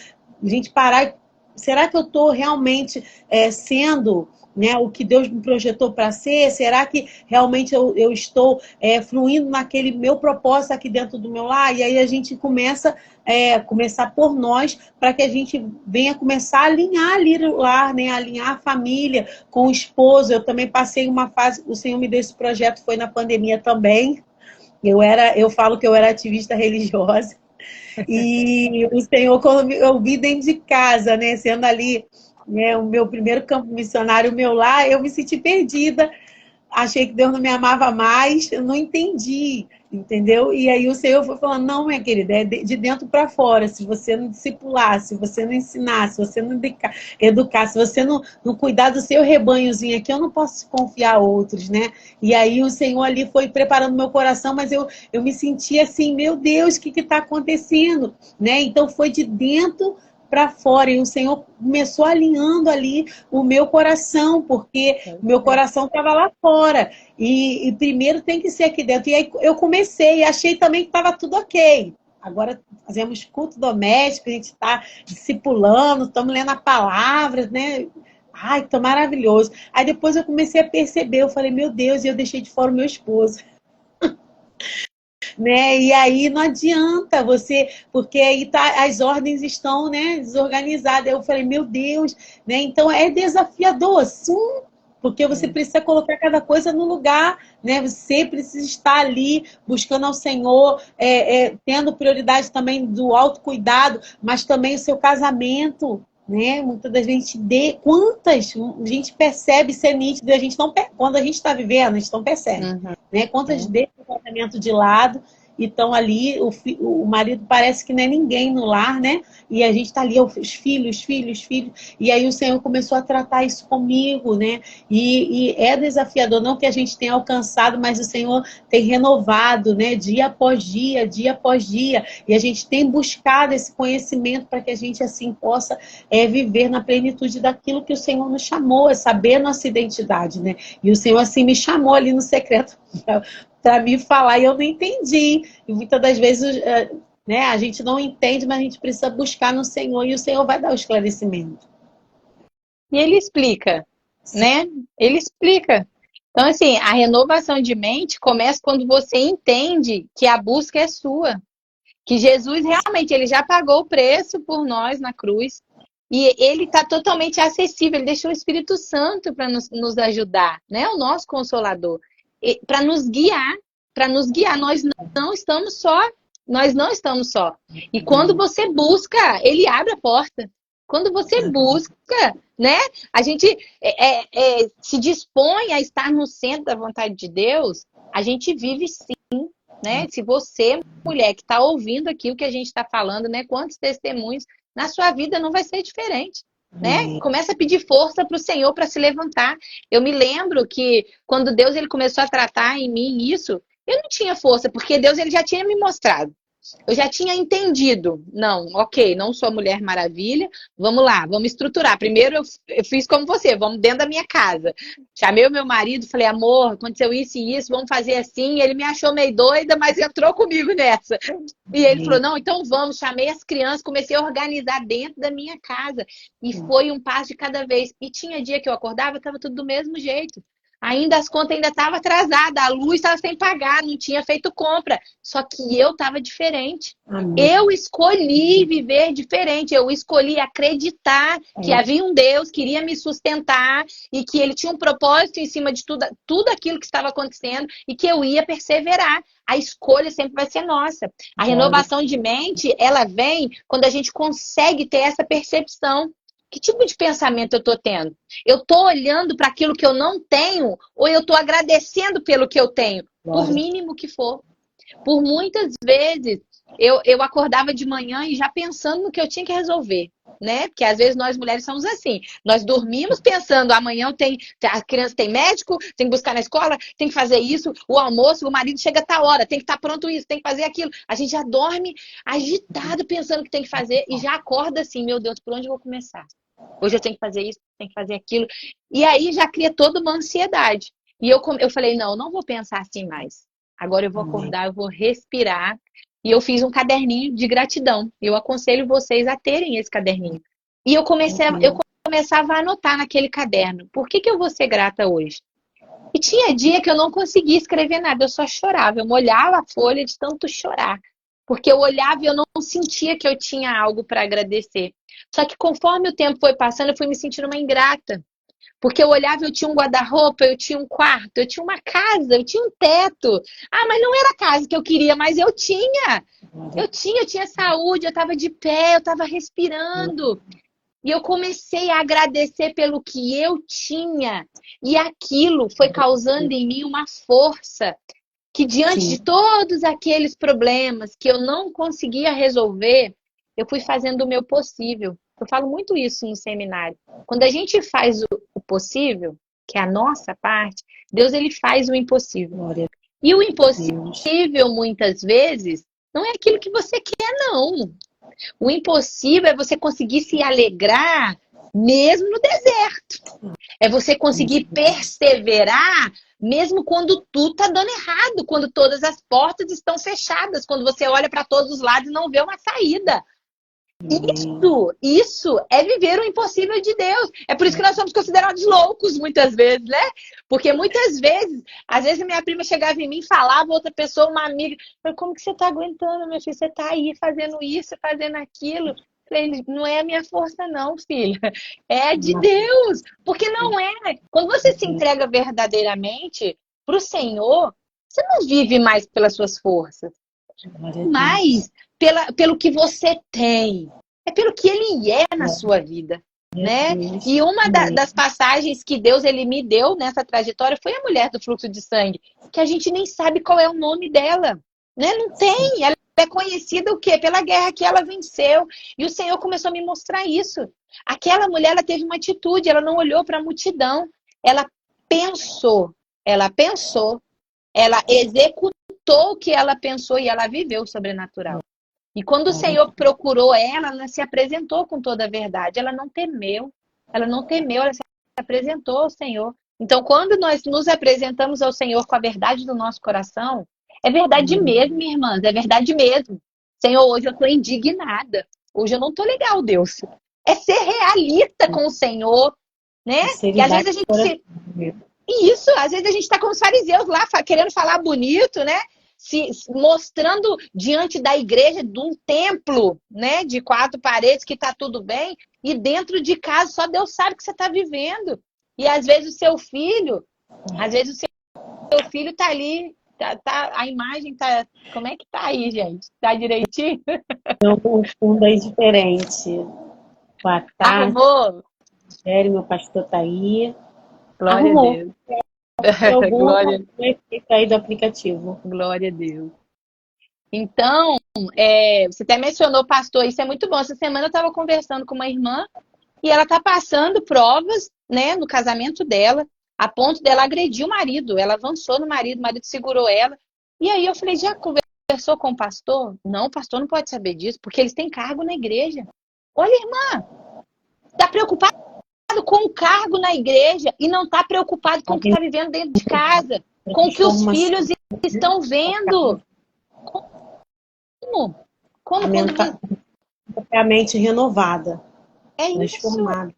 a gente parar e será que eu estou realmente sendo, né, o que Deus me projetou para ser? Será que realmente eu estou fluindo naquele meu propósito aqui dentro do meu lar? E aí a gente começar por nós, para que a gente venha começar a alinhar ali o lar, né, alinhar a família com o esposo. Eu também passei uma fase, o Senhor me deu esse projeto, foi na pandemia também. Eu falo que eu era ativista religiosa. E o Senhor, quando eu vi dentro de casa, né, sendo ali, né, o meu primeiro campo missionário, o meu lar, eu me senti perdida, achei que Deus não me amava mais, eu não entendi, entendeu? E aí o Senhor foi falando, não, minha querida, é de dentro para fora, se você não discipular, se você não ensinar, se você não educar, se você não cuidar do seu rebanhozinho aqui, eu não posso confiar a outros, né? E aí o Senhor ali foi preparando meu coração, mas eu me senti assim, meu Deus, o que está acontecendo? Né? Então foi de dentro para fora, e o Senhor começou alinhando ali o meu coração, porque o meu coração estava lá fora, e primeiro tem que ser aqui dentro. E aí eu comecei, e achei também que estava tudo ok. Agora fazemos culto doméstico, a gente está discipulando, estamos lendo a palavra, né? Ai, tá maravilhoso. Aí depois eu comecei a perceber, eu falei, meu Deus, e eu deixei de fora o meu esposo, né? E aí não adianta você, porque aí tá, as ordens estão, né, desorganizadas. Eu falei, meu Deus, né? Então é desafiador, sim, porque você precisa colocar cada coisa no lugar, né? Você precisa estar ali buscando ao Senhor, tendo prioridade também do autocuidado, mas também o seu casamento, né? Muitas das vezes quantas a gente percebe ser nítido, a gente não quando a gente está vivendo, a gente não percebe, né? Quantas deixam o casamento de lado e estão ali, o marido parece que não é ninguém no lar, né? E a gente está ali, os filhos, e aí o Senhor começou a tratar isso comigo, né? E é desafiador, não que a gente tenha alcançado, mas o Senhor tem renovado, né? Dia após dia, dia após dia, e a gente tem buscado esse conhecimento para que a gente assim possa viver na plenitude daquilo que o Senhor nos chamou, é saber a nossa identidade, né? E o Senhor assim me chamou ali no secreto para me falar e eu não entendi. E muitas das vezes, né, a gente não entende, mas a gente precisa buscar no Senhor e o Senhor vai dar o esclarecimento. E ele explica, né? Ele explica. Então, assim, a renovação de mente começa quando você entende que a busca é sua. Que Jesus realmente ele já pagou o preço por nós na cruz. E ele está totalmente acessível. Ele deixou o Espírito Santo para nos ajudar, né? O nosso Consolador. Para nos guiar. para nos guiar. Nós não estamos só. Nós não estamos só. E quando você busca, ele abre a porta. Quando você busca, né? A gente se dispõe a estar no centro da vontade de Deus, a gente vive sim, né? Se você, mulher, que está ouvindo aqui o que a gente está falando, né? Quantos testemunhos, na sua vida não vai ser diferente. Né? Começa a pedir força para o Senhor para se levantar. Eu me lembro que quando Deus ele começou a tratar em mim isso, eu não tinha força, porque Deus ele já tinha me mostrado. Eu já tinha entendido. Não, ok, não sou a Mulher Maravilha. Vamos lá, vamos estruturar. Primeiro eu fiz como você, vamos dentro da minha casa. Chamei o meu marido, falei, amor, aconteceu isso e isso, vamos fazer assim. Ele me achou meio doida, mas entrou comigo nessa. E ele falou, não, então vamos. Chamei as crianças, comecei a organizar dentro da minha casa. E foi um passo de cada vez. E tinha dia que eu acordava, estava tudo do mesmo jeito. Ainda as contas ainda estavam atrasadas, a luz estava sem pagar, não tinha feito compra. Só que eu estava diferente. Amém. Eu escolhi viver diferente, eu escolhi acreditar que havia um Deus que iria me sustentar e que ele tinha um propósito em cima de tudo aquilo que estava acontecendo e que eu ia perseverar. A escolha sempre vai ser nossa. A renovação de mente, ela vem quando a gente consegue ter essa percepção. Que tipo de pensamento eu estou tendo? Eu estou olhando para aquilo que eu não tenho ou eu estou agradecendo pelo que eu tenho? Por mínimo que for. Por muitas vezes, eu acordava de manhã e já pensando no que eu tinha que resolver. Né? Porque às vezes nós mulheres somos assim. Nós dormimos pensando, amanhã a criança tem médico, tem que buscar na escola, tem que fazer isso, o almoço, o marido chega a tal hora, tem que estar pronto isso, tem que fazer aquilo. A gente já dorme agitado pensando o que tem que fazer e já acorda assim, meu Deus, por onde eu vou começar? Hoje eu tenho que fazer isso, tenho que fazer aquilo. E aí já cria toda uma ansiedade. E eu falei, não vou pensar assim mais. Agora eu vou acordar, eu vou respirar. E eu fiz um caderninho de gratidão. Eu aconselho vocês a terem esse caderninho. E eu começava a anotar naquele caderno. Por que eu vou ser grata hoje? E tinha dia que eu não conseguia escrever nada, eu só chorava. Eu molhava a folha de tanto chorar. Porque eu olhava e eu não sentia que eu tinha algo para agradecer. Só que conforme o tempo foi passando, eu fui me sentindo uma ingrata. Porque eu olhava, eu tinha um guarda-roupa, eu tinha um quarto, eu tinha uma casa, eu tinha um teto. Ah, mas não era a casa que eu queria, mas eu tinha. Eu tinha saúde, eu estava de pé, eu estava respirando. E eu comecei a agradecer pelo que eu tinha. E aquilo foi causando em mim uma força que diante de todos aqueles problemas que eu não conseguia resolver, eu fui fazendo o meu possível. Eu falo muito isso no seminário. Quando a gente faz o possível, que é a nossa parte, Deus ele faz o impossível. E o impossível, muitas vezes, não é aquilo que você quer, não. O impossível é você conseguir se alegrar mesmo no deserto. É você conseguir perseverar mesmo quando tudo está dando errado, quando todas as portas estão fechadas, quando você olha para todos os lados e não vê uma saída. Isso é viver o impossível de Deus. É por isso que nós somos considerados loucos muitas vezes, né? Porque muitas vezes, às vezes minha prima chegava em mim e falava, outra pessoa, uma amiga, como que você está aguentando, minha filha? Você está aí fazendo isso, fazendo aquilo. Falei, não é a minha força não, filha. É de Deus. Porque não é. Quando você se entrega verdadeiramente para o Senhor, você não vive mais pelas suas forças. Mas pelo que você tem. É pelo que Ele é na sua vida. Né? E uma das passagens que Deus ele me deu nessa trajetória foi a mulher do fluxo de sangue. Que a gente nem sabe qual é o nome dela. Né? Não tem. Ela é conhecida o quê? Pela guerra que ela venceu. E o Senhor começou a me mostrar isso. Aquela mulher ela teve uma atitude. Ela não olhou para a multidão. Ela pensou. Ela executou o que ela pensou e ela viveu o sobrenatural. E quando o Senhor procurou ela se apresentou com toda a verdade. Ela não temeu, ela se apresentou ao Senhor. Então, quando nós nos apresentamos ao Senhor com a verdade do nosso coração, é verdade mesmo, irmãs, é verdade mesmo. Senhor, hoje eu estou indignada. Hoje eu não estou legal, Deus. É ser realista com o Senhor, né? E às vezes a gente às vezes a gente está como os fariseus lá, querendo falar bonito, né? Se mostrando diante da igreja de um templo, né? De 4 paredes que está tudo bem. E dentro de casa só Deus sabe o que você está vivendo. E às vezes o seu filho está ali A imagem tá. Como é que tá aí, gente? Tá direitinho? Então, o fundo é diferente. Boa tarde, Arrumou? Sério, meu pastor tá aí. Glória a Arrumou. Deus. Tem algum Glória, efeito aí do aplicativo. glória a Deus. Então, você até mencionou pastor, isso é muito bom. Essa semana eu estava conversando com uma irmã e ela está passando provas, né, no casamento dela, a ponto dela agredir o marido. Ela avançou no marido, o marido segurou ela. E aí eu falei, já conversou com o pastor? Não, o pastor não pode saber disso, porque eles têm cargo na igreja. Olha, irmã, está preocupado com o cargo na igreja e não está preocupado com o que está vivendo dentro de casa, com o que os filhos estão vendo. Como? Como A mente renovada, é isso? transformada.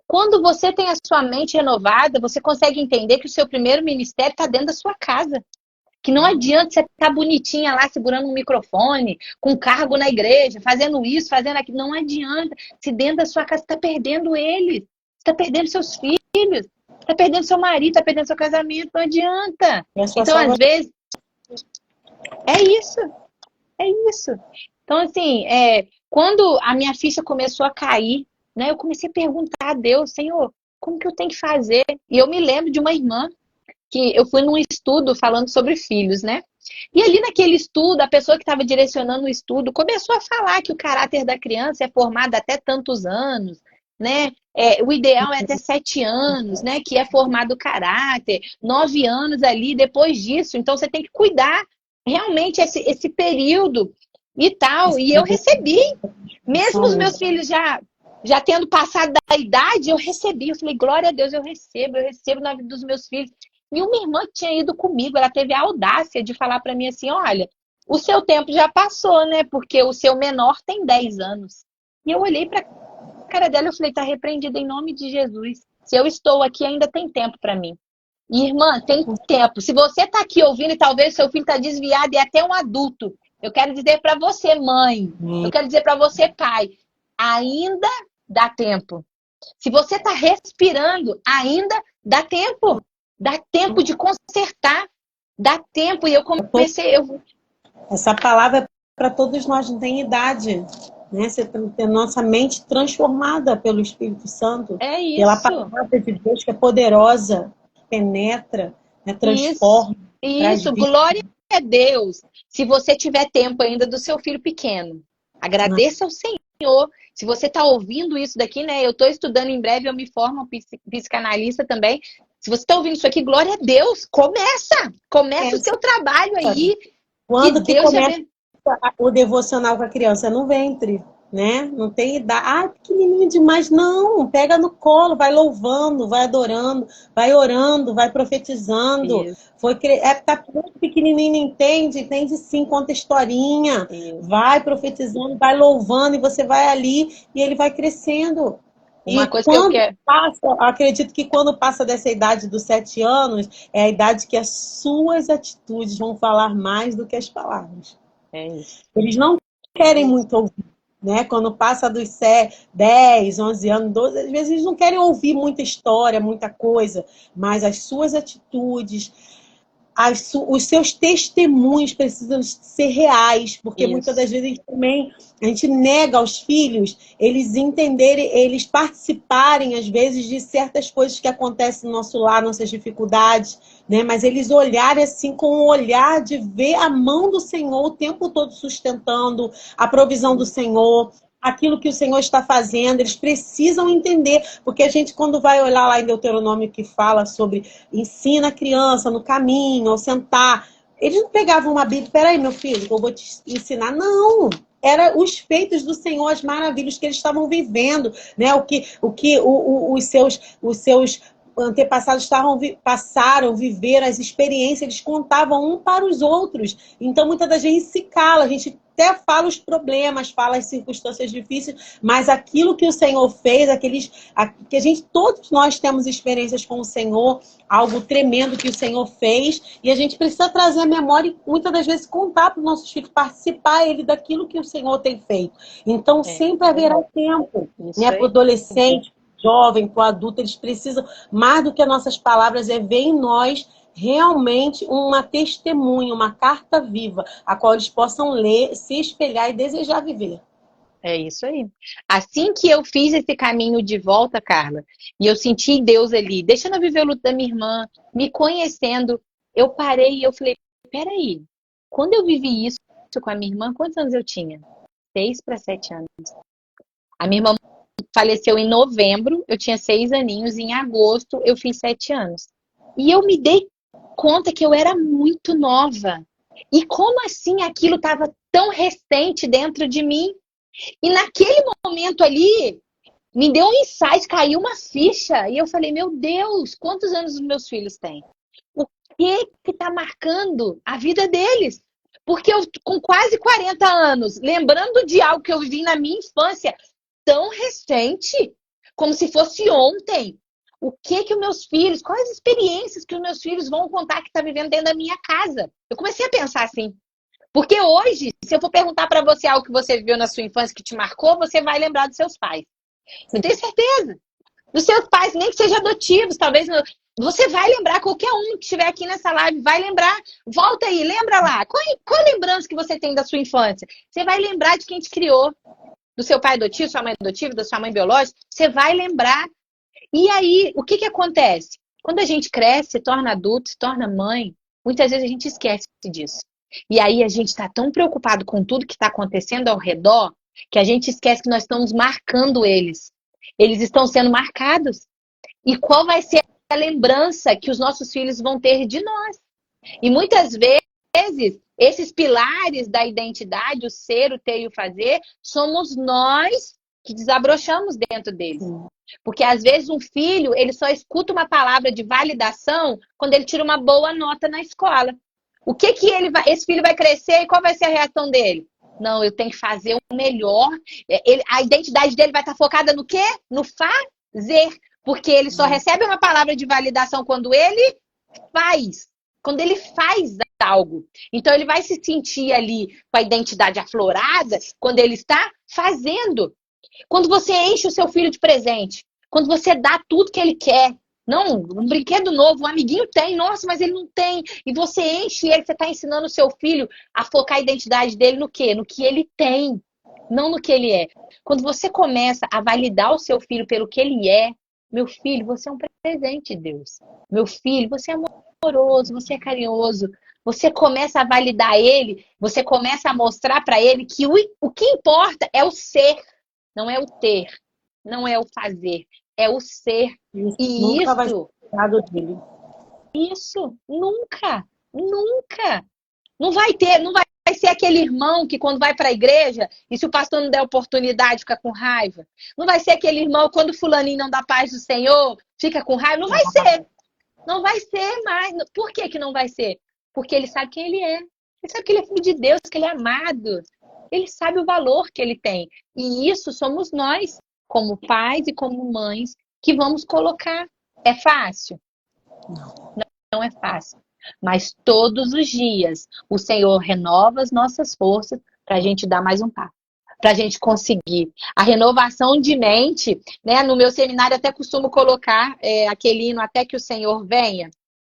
Quando você tem a sua mente renovada, você consegue entender que o seu primeiro ministério está dentro da sua casa. Que não adianta você estar bonitinha lá segurando um microfone, com cargo na igreja, fazendo isso, fazendo aquilo. Não adianta. Se dentro da sua casa você está perdendo eles. Você está perdendo seus filhos. Está perdendo seu marido, está perdendo seu casamento. Não adianta. Então, às vezes, é isso. É isso. Então, assim, quando a minha ficha começou a cair, né, eu comecei a perguntar a Deus, Senhor, como que eu tenho que fazer? E eu me lembro de uma irmã que eu fui num estudo falando sobre filhos, né? E ali naquele estudo, a pessoa que estava direcionando o estudo começou a falar que o caráter da criança é formado até tantos anos, né? O ideal é até 7 anos, né? Que é formado o caráter, 9 anos ali depois disso. Então você tem que cuidar realmente esse período e tal. E eu recebi, mesmo os meus filhos já tendo passado da idade, eu recebi. Eu falei, glória a Deus, eu recebo na vida dos meus filhos. E uma irmã que tinha ido comigo, ela teve a audácia de falar para mim assim, olha, o seu tempo já passou, né? Porque o seu menor tem 10 anos. E eu olhei para a cara dela e falei, tá repreendida em nome de Jesus. Se eu estou aqui, ainda tem tempo para mim. E, irmã, tem tempo. Se você está aqui ouvindo e talvez seu filho está desviado e é até um adulto, eu quero dizer para você, mãe, eu quero dizer para você, pai, ainda dá tempo. Se você está respirando, ainda dá tempo. Dá tempo de consertar. Dá tempo. E eu comecei... Essa palavra é para todos nós, não tem idade. Né? Você tem que ter nossa mente transformada pelo Espírito Santo. É isso. Pela palavra de Deus que é poderosa, que penetra, né? Transforma. Isso. Glória a Deus. Se você tiver tempo ainda do seu filho pequeno, agradeça ao Senhor. Se você está ouvindo isso daqui, né? Eu estou estudando em breve, eu me formo psicanalista também. Se você está ouvindo isso aqui, glória a Deus. Começa o seu trabalho aí. Quando que começa o devocional com a criança? No ventre, né? Não tem idade. Pequenininho demais. Não, pega no colo, vai louvando, vai adorando, vai orando, vai profetizando. Tá muito pequenininho, não entende? Entende sim, conta historinha. Vai profetizando, vai louvando e você vai ali e ele vai crescendo. Uma coisa que eu quero. Acredito que quando passa dessa idade dos 7 anos, é a idade que as suas atitudes vão falar mais do que as palavras. É isso. Eles não querem muito ouvir, né? Quando passa dos 10, 11 anos, 12, às vezes eles não querem ouvir muita história, muita coisa, mas as suas atitudes, os seus testemunhos precisam ser reais, porque muitas das vezes a gente nega aos filhos eles entenderem, eles participarem às vezes de certas coisas que acontecem no nosso lar, nossas dificuldades, né? Mas eles olharem assim com o olhar de ver a mão do Senhor o tempo todo sustentando a provisão do Senhor, aquilo que o Senhor está fazendo, eles precisam entender, porque a gente quando vai olhar lá em Deuteronômio que fala sobre ensina a criança no caminho, ao sentar, eles não pegavam uma Bíblia, peraí meu filho, eu vou te ensinar, não, era os feitos do Senhor, as maravilhas que eles estavam vivendo, né? Os seus antepassados viveram as experiências, eles contavam um para os outros. Então, muitas das vezes se cala, a gente até fala os problemas, fala as circunstâncias difíceis, mas aquilo que o Senhor fez, todos nós temos experiências com o Senhor, algo tremendo que o Senhor fez, e a gente precisa trazer a memória e muitas das vezes contar para os nossos filhos, participar ele daquilo que o Senhor tem feito. Então, sempre haverá tempo, né, para o adolescente, jovem, para o adulto, eles precisam, mais do que as nossas palavras, ver em nós realmente uma testemunha, uma carta viva, a qual eles possam ler, se espelhar e desejar viver. É isso aí. Assim que eu fiz esse caminho de volta, Carla, e eu senti Deus ali, deixando eu viver o luto da minha irmã, me conhecendo, eu parei e eu falei, peraí, quando eu vivi isso com a minha irmã, quantos anos eu tinha? 6 para 7 anos. A minha irmã faleceu em novembro, eu tinha 6 aninhos, em agosto eu fiz 7 anos. E eu me dei conta que eu era muito nova. E como assim aquilo estava tão recente dentro de mim? E naquele momento ali, me deu um insight, caiu uma ficha. E eu falei, meu Deus, quantos anos os meus filhos têm? O que está marcando a vida deles? Porque eu, com quase 40 anos, lembrando de algo que eu vivi na minha infância, tão recente, como se fosse ontem. O que os meus filhos, quais as experiências que os meus filhos vão contar que está vivendo dentro da minha casa? Eu comecei a pensar assim. Porque hoje, se eu for perguntar para você algo que você viveu na sua infância que te marcou, você vai lembrar dos seus pais. Eu tenho certeza. Dos seus pais, nem que sejam adotivos, talvez. Você vai lembrar, qualquer um que estiver aqui nessa live vai lembrar. Volta aí, lembra lá. Qual lembrança que você tem da sua infância? Você vai lembrar de quem te criou. Do seu pai adotivo, sua mãe adotiva, da sua mãe biológica. Você vai lembrar. E aí, o que acontece? Quando a gente cresce, se torna adulto, se torna mãe, muitas vezes a gente esquece disso. E aí a gente está tão preocupado com tudo que está acontecendo ao redor que a gente esquece que nós estamos marcando eles. Eles estão sendo marcados. E qual vai ser a lembrança que os nossos filhos vão ter de nós? E muitas vezes, esses pilares da identidade, o ser, o ter e o fazer, somos nós que desabrochamos dentro deles. Porque às vezes um filho, ele só escuta uma palavra de validação quando ele tira uma boa nota na escola. O que esse filho vai crescer e qual vai ser a reação dele? Não, eu tenho que fazer o melhor. A identidade dele vai estar focada no quê? No fazer. Porque ele só recebe uma palavra de validação quando ele faz. Quando ele faz algo. Então ele vai se sentir ali com a identidade aflorada quando ele está fazendo. Quando você enche o seu filho de presente. Quando você dá tudo que ele quer. Não, um brinquedo novo, um amiguinho tem, nossa, mas ele não tem. E você enche ele, você está ensinando o seu filho a focar a identidade dele no quê? No que ele tem, não no que ele é. Quando você começa a validar o seu filho pelo que ele é, meu filho, você é um presente de Deus. Meu filho, você é amoroso, você é carinhoso. Você começa a validar ele, você começa a mostrar para ele que o que importa é o ser, não é o ter, não é o fazer. É o ser. Isso, e nunca isso, vai ser dele. Isso, nunca, nunca. Não vai ser aquele irmão que quando vai para a igreja e se o pastor não der oportunidade fica com raiva. Não vai ser aquele irmão quando o fulaninho não dá paz do Senhor, fica com raiva. Não vai ser. Não vai ser mais. Por que não vai ser? Porque ele sabe quem ele é. Ele sabe que ele é filho de Deus, que ele é amado. Ele sabe o valor que ele tem. E isso somos nós, como pais e como mães, que vamos colocar. É fácil? Não é fácil. Mas todos os dias o Senhor renova as nossas forças para a gente dar mais um passo. Para a gente conseguir. A renovação de mente, né? No meu seminário até costumo colocar aquele hino até que o Senhor venha.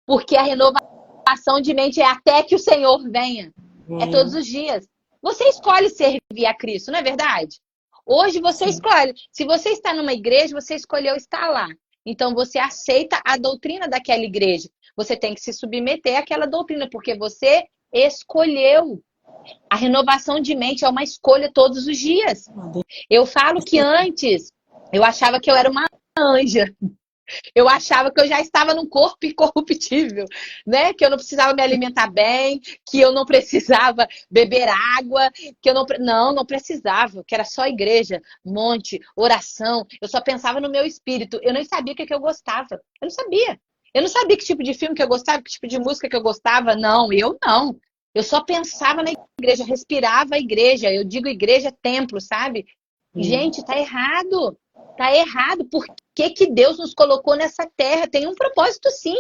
Porque a renovação de mente é até que o Senhor venha. É todos os dias. Você escolhe servir a Cristo, não é verdade? Hoje você escolhe. Se você está numa igreja, você escolheu estar lá. Então você aceita a doutrina daquela igreja. Você tem que se submeter àquela doutrina, porque você escolheu. A renovação de mente é uma escolha todos os dias. Eu falo que antes eu achava que eu era uma anja. Eu achava que eu já estava num corpo incorruptível, né? Que eu não precisava me alimentar bem, que eu não precisava beber água, que eu não precisava, que era só igreja, monte, oração. Eu só pensava no meu espírito. Eu nem sabia o que eu gostava. Eu não sabia. Eu não sabia que tipo de filme que eu gostava, que tipo de música que eu gostava. Não, eu não. Eu só pensava na igreja, respirava a igreja. Eu digo igreja, templo, sabe? Gente, tá errado. Tá errado. Por que Deus nos colocou nessa terra? Tem um propósito, sim.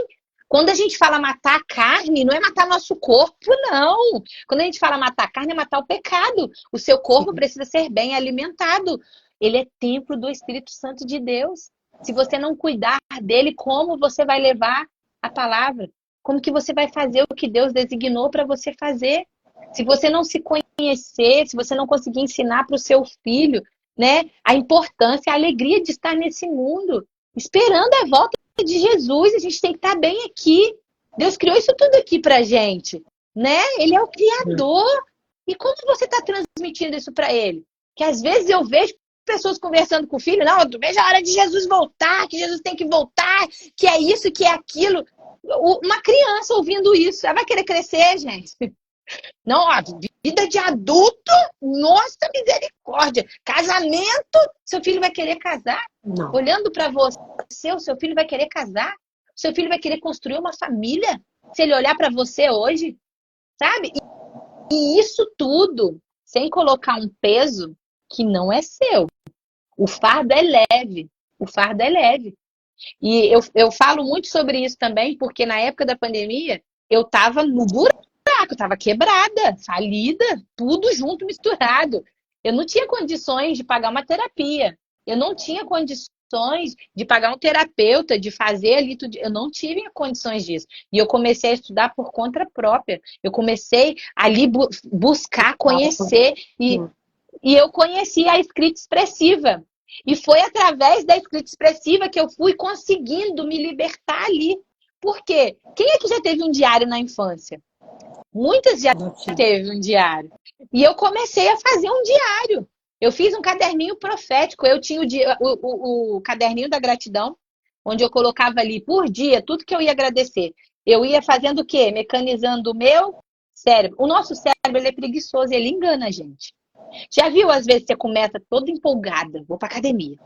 Quando a gente fala matar a carne, não é matar nosso corpo, não. Quando a gente fala matar a carne, é matar o pecado. O seu corpo precisa ser bem alimentado. Ele é templo do Espírito Santo de Deus. Se você não cuidar dele, como você vai levar a palavra? Como que você vai fazer o que Deus designou para você fazer? Se você não se conhecer, se você não conseguir ensinar para o seu filho, né, a importância, a alegria de estar nesse mundo, esperando a volta de Jesus, a gente tem que estar bem aqui. Deus criou isso tudo aqui pra gente, né? Ele é o Criador. E como você está transmitindo isso para ele? Que às vezes eu vejo pessoas conversando com o filho, não, eu vejo a hora de Jesus voltar, que Jesus tem que voltar, que é isso, que é aquilo. Uma criança ouvindo isso, ela vai querer crescer, gente. Não, ó, vida de adulto, nossa misericórdia. Casamento, seu filho vai querer casar? Não. Olhando para você, o seu filho vai querer casar? O seu filho vai querer construir uma família? Se ele olhar para você hoje, sabe? E isso tudo sem colocar um peso que não é seu. O fardo é leve. O fardo é leve. E eu falo muito sobre isso também, porque na época da pandemia, eu estava no buraco, eu estava quebrada, falida, tudo junto, misturado. Eu não tinha condições de pagar uma terapia. Eu não tinha condições de pagar um terapeuta, de fazer ali tudo. Eu não tive condições disso. E eu comecei a estudar por conta própria. Eu comecei ali buscar, conhecer. E eu conheci a escrita expressiva. E foi através da escrita expressiva que eu fui conseguindo me libertar ali. Por quê? Quem é que já teve um diário na infância? Muitas já teve um diário. E eu comecei a fazer um diário. Eu fiz um caderninho profético. Eu tinha o caderninho da gratidão, onde eu colocava ali por dia tudo que eu ia agradecer. Eu ia fazendo o quê? Mecanizando o meu cérebro. O nosso cérebro ele é preguiçoso, ele engana a gente. Já viu, às vezes, você começa toda empolgada, vou pra academia.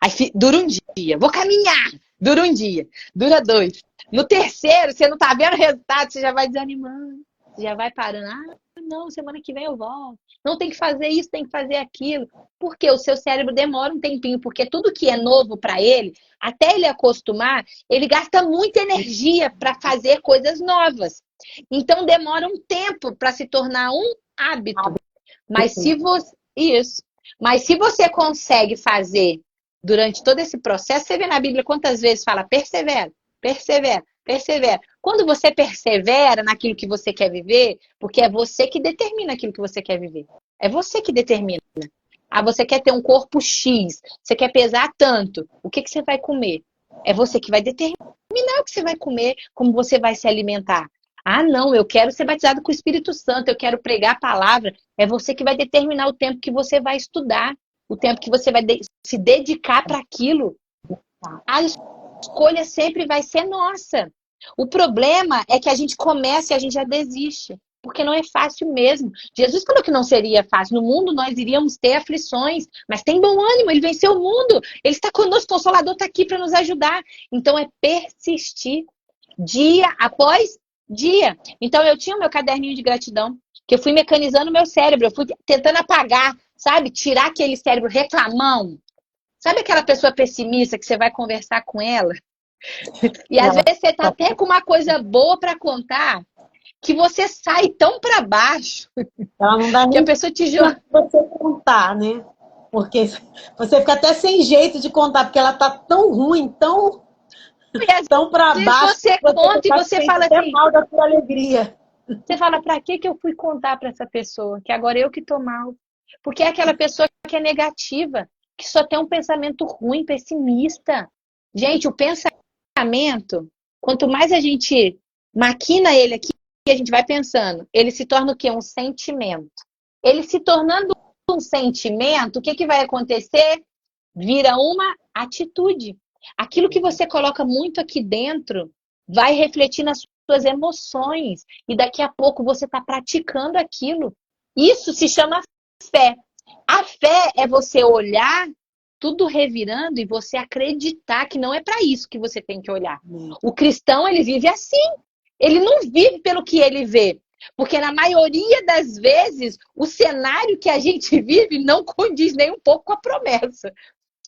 Aí dura um dia, vou caminhar, dura um dia, dura 2. No terceiro, você não tá vendo o resultado, você já vai desanimando, você já vai parando. Ah, não, semana que vem eu volto. Não tem que fazer isso, tem que fazer aquilo. Porque o seu cérebro demora um tempinho, porque tudo que é novo para ele, até ele acostumar, ele gasta muita energia para fazer coisas novas. Então demora um tempo para se tornar um hábito. Mas se você. Isso. Mas se você consegue fazer durante todo esse processo, você vê na Bíblia quantas vezes fala persevera, persevera, persevera. Quando você persevera naquilo que você quer viver, porque é você que determina aquilo que você quer viver. É você que determina. Ah, você quer ter um corpo X, você quer pesar tanto. O que você vai comer? É você que vai determinar o que você vai comer, como você vai se alimentar. Ah, não, eu quero ser batizado com o Espírito Santo, eu quero pregar a palavra. É você que vai determinar o tempo que você vai estudar, o tempo que você vai se dedicar para aquilo. A escolha sempre vai ser nossa. O problema é que a gente começa e a gente já desiste, porque não é fácil mesmo. Jesus falou que não seria fácil. No mundo nós iríamos ter aflições, mas tem bom ânimo, ele venceu o mundo. Ele está conosco, o Consolador está aqui para nos ajudar. Então é persistir dia após dia. Então eu tinha o meu caderninho de gratidão, que eu fui mecanizando o meu cérebro, eu fui tentando apagar, sabe? Tirar aquele cérebro reclamão. Sabe aquela pessoa pessimista que você vai conversar com ela? E às vezes você tá até com uma coisa boa para contar, que você sai tão para baixo, ela não dá que nem a pessoa te joga. você contar, né? Porque você fica até sem jeito de contar, porque ela tá tão ruim, tão para baixo, você conta e você fala assim, mal da sua alegria. Você fala, para que eu fui contar para essa pessoa? Que agora eu que tô mal. Porque é aquela pessoa que é negativa, que só tem um pensamento ruim, pessimista. Gente, o pensamento, quanto mais a gente maquina ele aqui, a gente vai pensando, ele se torna o quê? Um sentimento. Ele se tornando um sentimento, o que vai acontecer? Vira uma atitude. Aquilo que você coloca muito aqui dentro vai refletir nas suas emoções. E daqui a pouco você está praticando aquilo. Isso se chama fé. A fé é você olhar tudo revirando e você acreditar que não é para isso que você tem que olhar. O cristão, ele vive assim. Ele não vive pelo que ele vê. Porque na maioria das vezes, o cenário que a gente vive não condiz nem um pouco com a promessa.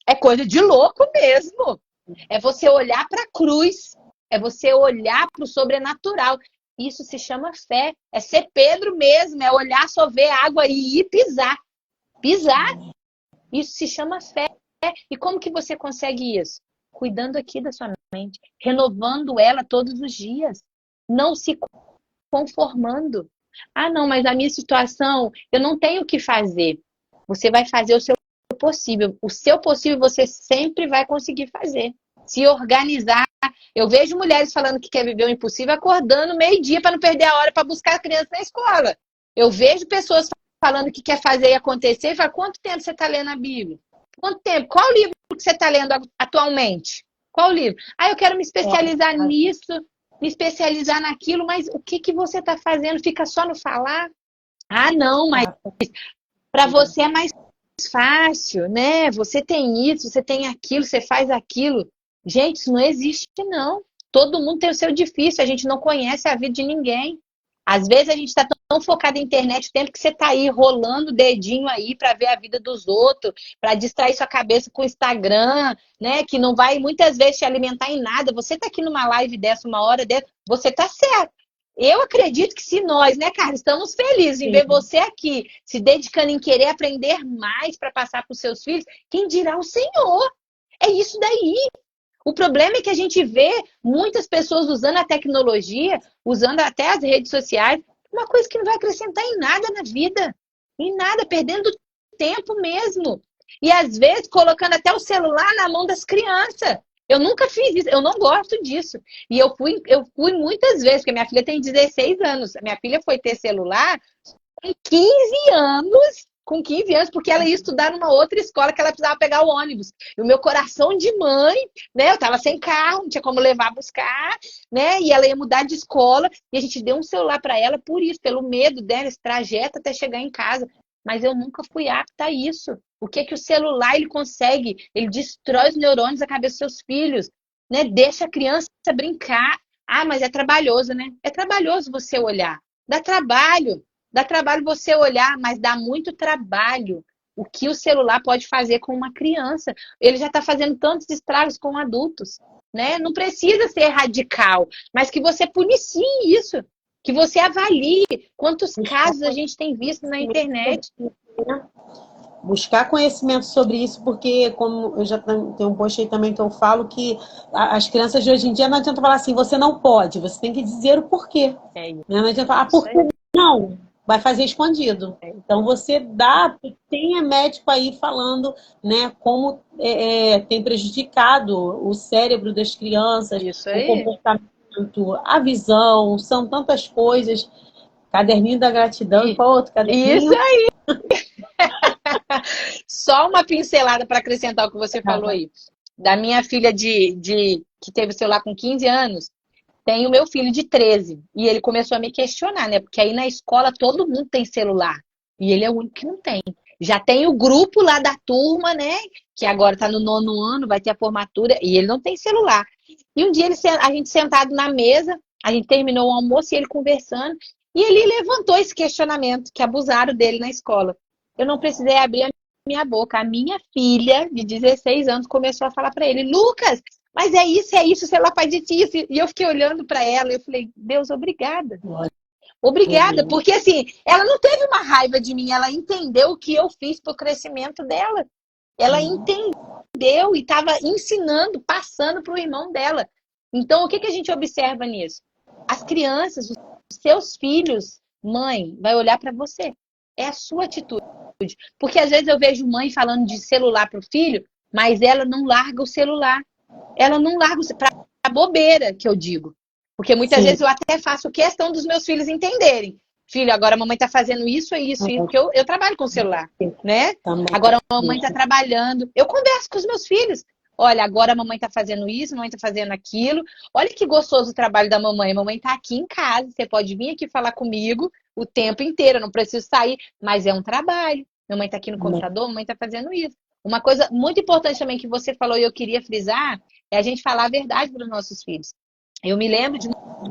É coisa de louco mesmo. É você olhar para a cruz. É você olhar para o sobrenatural. Isso se chama fé. É ser Pedro mesmo. É olhar, só ver água e ir pisar. Pisar. Isso se chama fé. E como que você consegue isso? Cuidando aqui da sua mente. Renovando ela todos os dias. não se conformando. Ah, não, mas a minha situação, eu não tenho o que fazer. Você vai fazer o seu possível. O seu possível você sempre vai conseguir fazer. Se organizar. Eu vejo mulheres falando que quer viver o impossível acordando meio-dia para não perder a hora para buscar a criança na escola. Eu vejo pessoas falando que quer fazer e acontecer e fala, quanto tempo você está lendo a Bíblia? Quanto tempo? Qual livro que você está lendo atualmente? Qual livro? Ah, eu quero me especializar nisso, me especializar naquilo, mas o que, que você está fazendo? Fica só no falar? Ah, não, mas para você é mais fácil, né? Você tem isso, você tem aquilo, você faz aquilo. Gente, isso não existe, não. Todo mundo tem o seu difícil, a gente não conhece a vida de ninguém. Às vezes a gente está tão focado na internet, o tempo que você está aí rolando o dedinho aí para ver a vida dos outros, para distrair sua cabeça com o Instagram, né? Que não vai muitas vezes te alimentar em nada. Você está aqui numa live dessa, uma hora dessa, você está certo. Eu acredito que se nós, né, Carla, estamos felizes em ver você aqui, se dedicando em querer aprender mais para passar para os seus filhos, quem dirá o Senhor? É isso daí. O problema é que a gente vê muitas pessoas usando a tecnologia, usando até as redes sociais, uma coisa que não vai acrescentar em nada na vida. Em nada, perdendo tempo mesmo. E às vezes colocando até o celular na mão das crianças. Eu nunca fiz isso, eu não gosto disso. E eu fui muitas vezes, porque minha filha tem 16 anos. A minha filha foi ter celular com 15 anos, porque ela ia estudar numa outra escola que ela precisava pegar o ônibus. E o meu coração de mãe, né? Eu tava sem carro, não tinha como levar buscar, né? E ela ia mudar de escola e a gente deu um celular para ela por isso, pelo medo dela, esse trajeto até chegar em casa. Mas eu nunca fui apta a isso. O que que o celular ele consegue? Ele destrói os neurônios da cabeça dos seus filhos, né? Deixa a criança brincar. Ah, mas é trabalhoso, né? É trabalhoso você olhar. Dá trabalho. Dá trabalho você olhar, mas dá muito trabalho o que o celular pode fazer com uma criança. Ele já está fazendo tantos estragos com adultos, né? Não precisa ser radical, mas que você policie isso, que você avalie quantos casos a gente tem visto na internet. Buscar conhecimento sobre isso, porque como eu já tenho um post aí também que eu falo que as crianças de hoje em dia não adianta falar assim, você não pode, você tem que dizer o porquê. Não adianta falar, por que não? Vai fazer escondido. Então você tem médico aí falando, né, como tem prejudicado o cérebro das crianças, o comportamento, a visão, são tantas coisas. Caderninho da gratidão e qual outro caderninho? Isso aí! Só uma pincelada para acrescentar o que você falou aí. Da minha filha que teve o celular com 15 anos, tem o meu filho de 13. E ele começou a me questionar, né? Porque aí na escola todo mundo tem celular. E ele é o único que não tem. Já tem o grupo lá da turma, né? Que agora tá no 9º ano, vai ter a formatura. E ele não tem celular. E um dia a gente sentado na mesa, a gente terminou o almoço e ele conversando. E ele levantou esse questionamento, que abusaram dele na escola. Eu não precisei abrir a minha boca. A minha filha, de 16 anos, começou a falar para ele, Lucas, mas é isso, sei lá, faz isso. E eu fiquei olhando para ela e eu falei, Deus, obrigada. Obrigada, porque assim, ela não teve uma raiva de mim, ela entendeu o que eu fiz pro crescimento dela. Ela entendeu e estava ensinando, passando para o irmão dela. Então, o que a gente observa nisso? As crianças, os seus filhos, mãe, vai olhar para você. É a sua atitude. Porque às vezes eu vejo mãe falando de celular para o filho, mas ela não larga o celular. Ela não larga para a bobeira, que eu digo. Porque muitas vezes eu até faço questão dos meus filhos entenderem. Filho, agora a mamãe está fazendo isso, porque eu trabalho com celular, né? Agora a mamãe está trabalhando. Eu converso com os meus filhos. Olha, agora a mamãe está fazendo isso, a mamãe está fazendo aquilo. Olha que gostoso o trabalho da mamãe. A mamãe está aqui em casa, você pode vir aqui falar comigo o tempo inteiro, eu não preciso sair, mas é um trabalho. Mamãe está aqui no computador, mamãe está fazendo isso. Uma coisa muito importante também que você falou e eu queria frisar é a gente falar a verdade para os nossos filhos. Eu me lembro de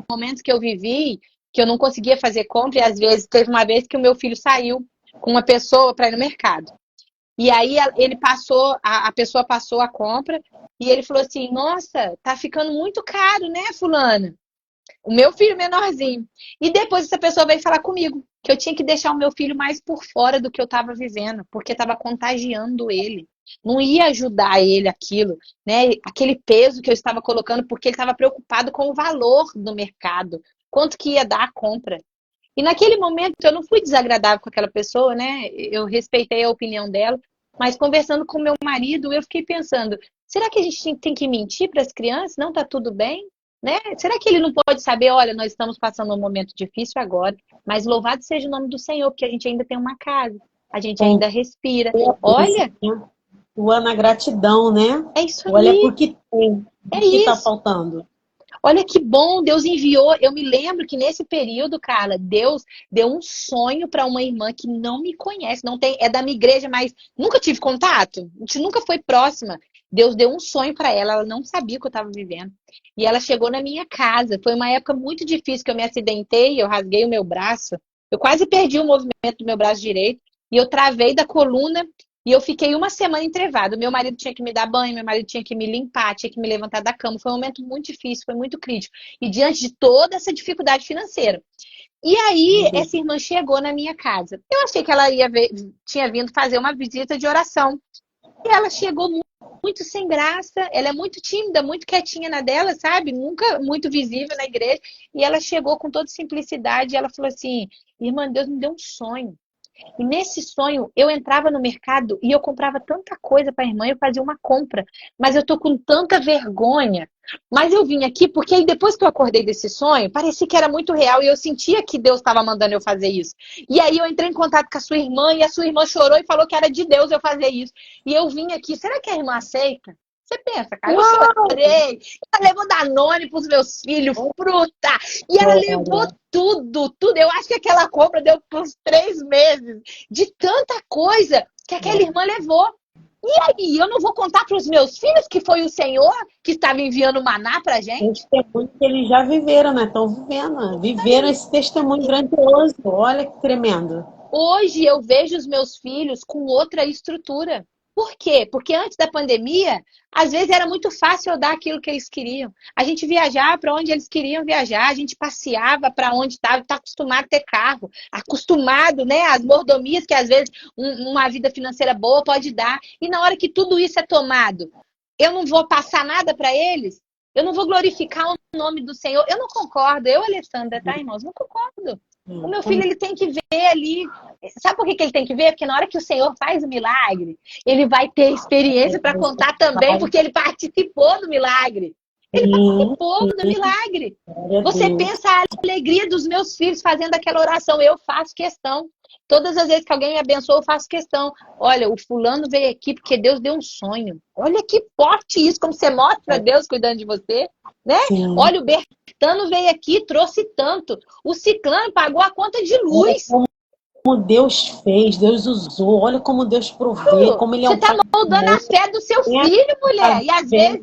momentos que eu vivi que eu não conseguia fazer compra e às vezes teve uma vez que o meu filho saiu com uma pessoa para ir no mercado. E aí ele passou, a pessoa passou a compra e ele falou assim, nossa, tá ficando muito caro, né, fulana? O meu filho menorzinho. E depois essa pessoa veio falar comigo que eu tinha que deixar o meu filho mais por fora do que eu estava vivendo, porque estava contagiando ele. Não ia ajudar ele aquilo, né? Aquele peso que eu estava colocando, porque ele estava preocupado com o valor do mercado, quanto que ia dar a compra. E naquele momento eu não fui desagradável com aquela pessoa, né? Eu respeitei a opinião dela, mas conversando com meu marido, eu fiquei pensando, será que a gente tem que mentir para as crianças? Não tá tudo bem? Né? Será que ele não pode saber, olha, nós estamos passando um momento difícil agora, mas louvado seja o nome do Senhor, porque a gente ainda tem uma casa, a gente ainda respira. Olha, na gratidão, né? é isso Olha aí. porque tem, É o que está isso. faltando. Olha que bom, Deus enviou. Eu me lembro que nesse período, Carla, Deus deu um sonho para uma irmã que não me conhece, não tem, é da minha igreja, mas nunca tive contato, a gente nunca foi próxima. Deus deu um sonho para ela não sabia o que eu estava vivendo. E ela chegou na minha casa. Foi uma época muito difícil que eu me acidentei, eu rasguei o meu braço, eu quase perdi o movimento do meu braço direito e eu travei da coluna. E eu fiquei uma semana entrevada. Meu marido tinha que me dar banho, meu marido tinha que me limpar, tinha que me levantar da cama. Foi um momento muito difícil, foi muito crítico. E diante de toda essa dificuldade financeira. E aí, essa irmã chegou na minha casa. Eu achei que ela tinha vindo fazer uma visita de oração. E ela chegou muito sem graça. Ela é muito tímida, muito quietinha na dela, sabe? Nunca muito visível na igreja. E ela chegou com toda simplicidade. E ela falou assim: irmã, Deus me deu um sonho. E nesse sonho, eu entrava no mercado e eu comprava tanta coisa para a irmã, eu fazia uma compra. Mas eu tô com tanta vergonha. Mas eu vim aqui porque aí depois que eu acordei desse sonho, parecia que era muito real e eu sentia que Deus estava mandando eu fazer isso. E aí eu entrei em contato com a sua irmã e a sua irmã chorou e falou que era de Deus eu fazer isso. E eu vim aqui, será que a irmã aceita? Você pensa, cara, eu chorei. Ela levou Danone pros meus filhos, fruta. E ela levou tudo. Eu acho que aquela compra deu por uns 3 meses. De tanta coisa que aquela irmã levou. E aí, eu não vou contar para os meus filhos que foi o Senhor que estava enviando maná pra gente? Testemunho que eles já viveram, né? Estão vivendo. Viveram esse testemunho grandioso. Olha que tremendo. Hoje eu vejo os meus filhos com outra estrutura. Por quê? Porque antes da pandemia, às vezes era muito fácil eu dar aquilo que eles queriam. A gente viajava para onde eles queriam viajar, a gente passeava para onde estava, está acostumado a ter carro, acostumado, né, às mordomias que às vezes uma vida financeira boa pode dar. E na hora que tudo isso é tomado, eu não vou passar nada para eles? Eu não vou glorificar o nome do Senhor? Eu não concordo. Eu, Alessandra, tá, irmãos? Não concordo. O meu filho, ele tem que ver ali. Sabe por que ele tem que ver? Porque na hora que o Senhor faz o milagre, ele vai ter experiência para contar também, porque ele participou do milagre. Ele participou do milagre. Você pensa a alegria dos meus filhos fazendo aquela oração. Eu faço questão. Todas as vezes que alguém me abençoa, eu faço questão. Olha, o fulano veio aqui porque Deus deu um sonho. Olha que forte isso, como você mostra Deus cuidando de você, né? Sim. Olha, o Bertano veio aqui, trouxe tanto. O ciclano pagou a conta de luz. Como Deus fez, Deus usou. Olha como Deus provê, como Ele é um Você está moldando a fé do seu filho, mulher. E às vezes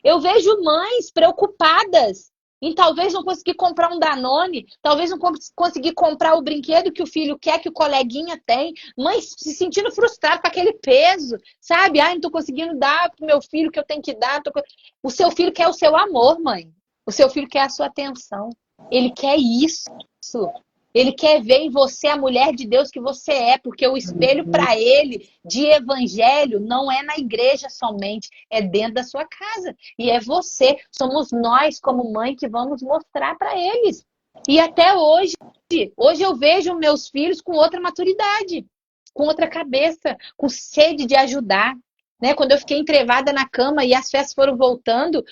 eu vejo mães preocupadas em talvez não conseguir comprar um Danone, talvez não conseguir comprar o brinquedo que o filho quer, que o coleguinha tem, mães se sentindo frustradas com aquele peso, sabe? Ai, não tô conseguindo dar pro meu filho o que eu tenho que dar. O seu filho quer o seu amor, mãe. O seu filho quer a sua atenção. Ele quer isso. Ele quer ver em você a mulher de Deus que você é, porque o espelho para ele de evangelho não é na igreja somente, é dentro da sua casa. E é você, somos nós como mãe que vamos mostrar para eles. E até hoje eu vejo meus filhos com outra maturidade, com outra cabeça, com sede de ajudar. Né? Quando eu fiquei entrevada na cama e as festas foram voltando,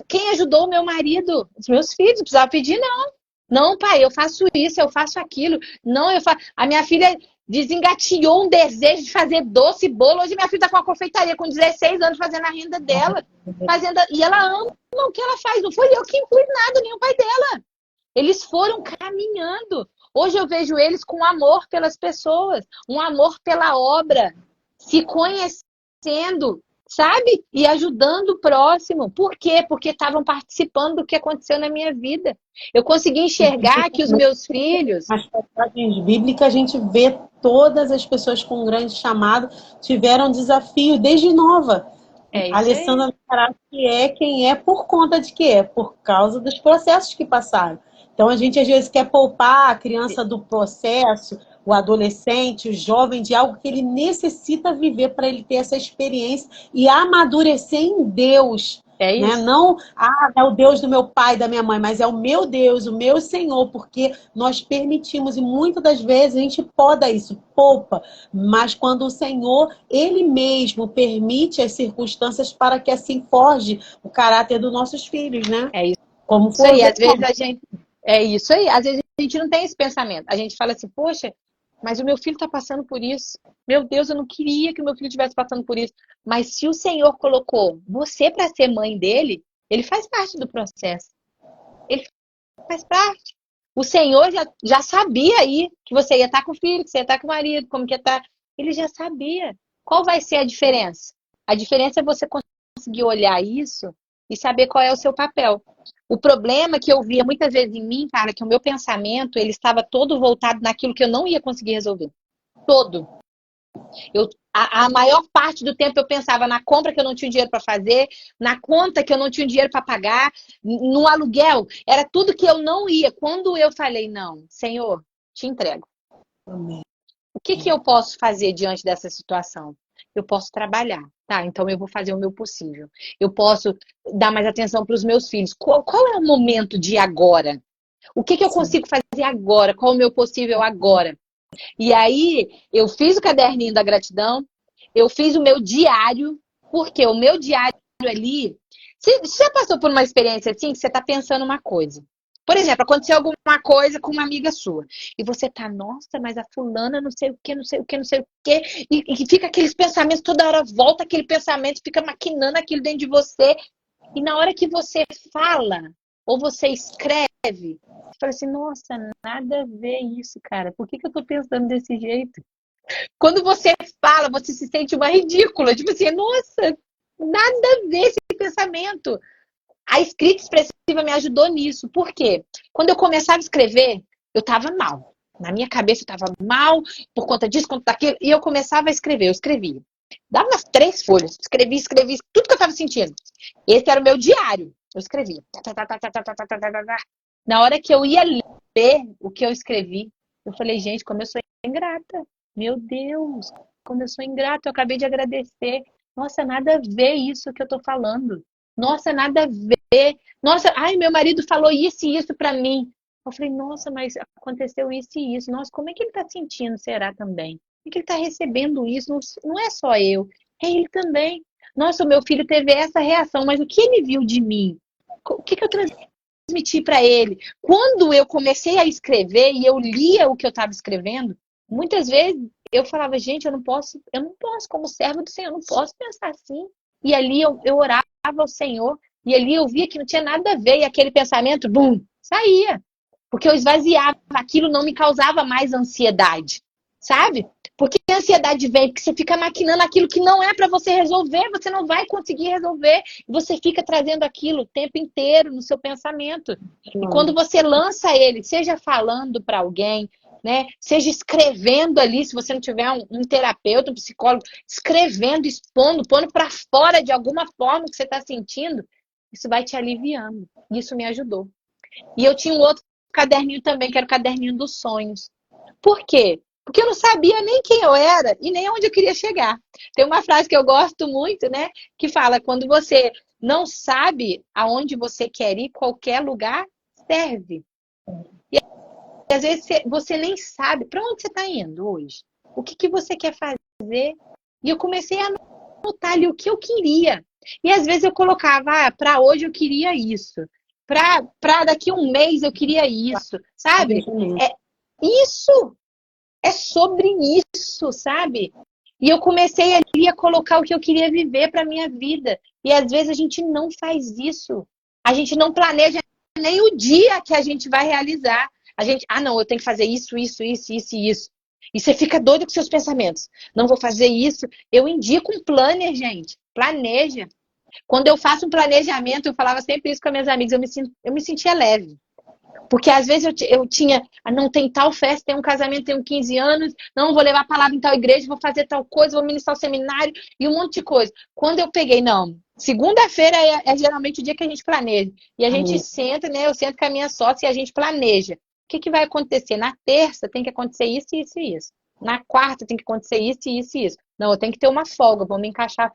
quem ajudou o meu marido? Os meus filhos, não precisava pedir, não. Não, pai, eu faço isso, eu faço aquilo. Não, eu faço. A minha filha desengatilhou um desejo de fazer doce, bolo. Hoje minha filha está com uma confeitaria com 16 anos fazendo a renda dela. E ela ama o que ela faz. Não foi eu que impus nada, nem o pai dela. Eles foram caminhando. Hoje eu vejo eles com amor pelas pessoas, um amor pela obra, se conhecendo, sabe? E ajudando o próximo. Por quê? Porque estavam participando do que aconteceu na minha vida. Eu consegui enxergar que os meus filhos... Nas passagens bíblicas, a gente vê todas as pessoas com um grande chamado tiveram desafio desde nova. A Alessandra que é quem é por conta de quê? Por causa dos processos que passaram. Então, a gente às vezes quer poupar a criança do processo, o adolescente, o jovem, de algo que ele necessita viver para ele ter essa experiência e amadurecer em Deus. É né? isso. Não, é o Deus do meu pai, da minha mãe, mas é o meu Deus, o meu Senhor, porque nós permitimos, e muitas das vezes a gente poda isso, poupa, mas quando o Senhor, Ele mesmo permite as circunstâncias para que assim forge o caráter dos nossos filhos, né? É isso Como aí. forjou. Às vezes a gente. É isso aí. Às vezes a gente não tem esse pensamento. A gente fala assim, poxa, mas o meu filho está passando por isso. Meu Deus, eu não queria que o meu filho estivesse passando por isso. Mas se o Senhor colocou você para ser mãe dele, ele faz parte do processo. Ele faz parte. O Senhor já sabia aí que você ia estar com o filho, que você ia estar com o marido, como que ia estar. Ele já sabia. Qual vai ser a diferença? A diferença é você conseguir olhar isso e saber qual é o seu papel. O problema que eu via muitas vezes em mim, cara, que o meu pensamento, ele estava todo voltado naquilo que eu não ia conseguir resolver. Todo. A maior parte do tempo eu pensava na compra que eu não tinha dinheiro para fazer, na conta que eu não tinha dinheiro para pagar, no aluguel. Era tudo que eu não ia. Quando eu falei, não, Senhor, te entrego. Amém. O que eu posso fazer diante dessa situação? Eu posso trabalhar, tá? Então eu vou fazer o meu possível. Eu posso dar mais atenção para os meus filhos. Qual é o momento de agora? O que eu consigo fazer agora? Qual é o meu possível agora? E aí, eu fiz o caderninho da gratidão, eu fiz o meu diário, porque o meu diário ali. Você já passou por uma experiência assim que você está pensando uma coisa? Por exemplo, aconteceu alguma coisa com uma amiga sua. E você tá, nossa, mas a fulana não sei o que, não sei o que, não sei o que. E fica aqueles pensamentos, toda hora volta aquele pensamento, fica maquinando aquilo dentro de você. E na hora que você fala, ou você escreve, você fala assim, nossa, nada a ver isso, cara. Por que eu tô pensando desse jeito? Quando você fala, você se sente uma ridícula. Tipo assim, nossa, nada a ver esse pensamento. A escrita expressiva me ajudou nisso. Por quê? Quando eu começava a escrever, eu tava mal. Na minha cabeça eu tava mal por conta disso, por conta daquilo. E eu começava a escrever. Eu escrevia. Dava umas 3 folhas. Escrevi tudo que eu tava sentindo. Esse era o meu diário. Eu escrevia. Na hora que eu ia ler o que eu escrevi, eu falei, gente, como eu sou ingrata. Meu Deus, como eu sou ingrata. Eu acabei de agradecer. Nossa, nada a ver isso que eu tô falando. Nossa, nada a ver. Nossa, ai, meu marido falou isso e isso pra mim. Eu falei, nossa, mas aconteceu isso e isso. Nossa, como é que ele tá sentindo, será também? Como é que ele tá recebendo isso? Não, não é só eu, é ele também. Nossa, o meu filho teve essa reação, mas o que ele viu de mim? O que eu transmiti para ele? Quando eu comecei a escrever e eu lia o que eu estava escrevendo, muitas vezes eu falava, gente, eu não posso, como servo do Senhor, eu não posso pensar assim. E ali eu orava ao Senhor, e ali eu via que não tinha nada a ver, e aquele pensamento, bum, saía. Porque eu esvaziava, aquilo não me causava mais ansiedade, sabe? Porque a ansiedade vem porque você fica maquinando aquilo que não é para você resolver, você não vai conseguir resolver. Você fica trazendo aquilo o tempo inteiro no seu pensamento. E quando você lança ele, seja falando para alguém, né? Seja escrevendo ali, se você não tiver um terapeuta, um psicólogo, escrevendo, expondo, pondo para fora de alguma forma que você está sentindo, isso vai te aliviando. Isso me ajudou. E eu tinha um outro caderninho também, que era o caderninho dos sonhos. Por quê? Porque eu não sabia nem quem eu era e nem onde eu queria chegar. Tem uma frase que eu gosto muito, né? Que fala, quando você não sabe aonde você quer ir, qualquer lugar serve. E às vezes você nem sabe para onde você está indo hoje. O que você quer fazer? E eu comecei a anotar ali o que eu queria. E às vezes eu colocava, para hoje eu queria isso. Para daqui a um mês eu queria isso. Sabe? É isso. É sobre isso, sabe? E eu comecei ali a colocar o que eu queria viver para minha vida. E às vezes a gente não faz isso. A gente não planeja nem o dia que a gente vai realizar. A gente, não, eu tenho que fazer isso, isso, isso, isso e isso. E você fica doido com seus pensamentos. Não vou fazer isso. Eu indico um planner, gente. Planeja. Quando eu faço um planejamento, eu falava sempre isso com as minhas amigas, eu me sentia leve. Porque às vezes eu tinha, não tem tal festa, tem um casamento, tem 15 anos, não vou levar a palavra em tal igreja, vou fazer tal coisa, vou ministrar o seminário e um monte de coisa. Quando eu peguei, não, segunda-feira é geralmente o dia que a gente planeja. E a gente senta, né? Eu sento com a minha sócia e a gente planeja. O que vai acontecer? Na terça tem que acontecer isso, isso e isso. Na quarta tem que acontecer isso, isso e isso. Não, eu tenho que ter uma folga, vou me encaixar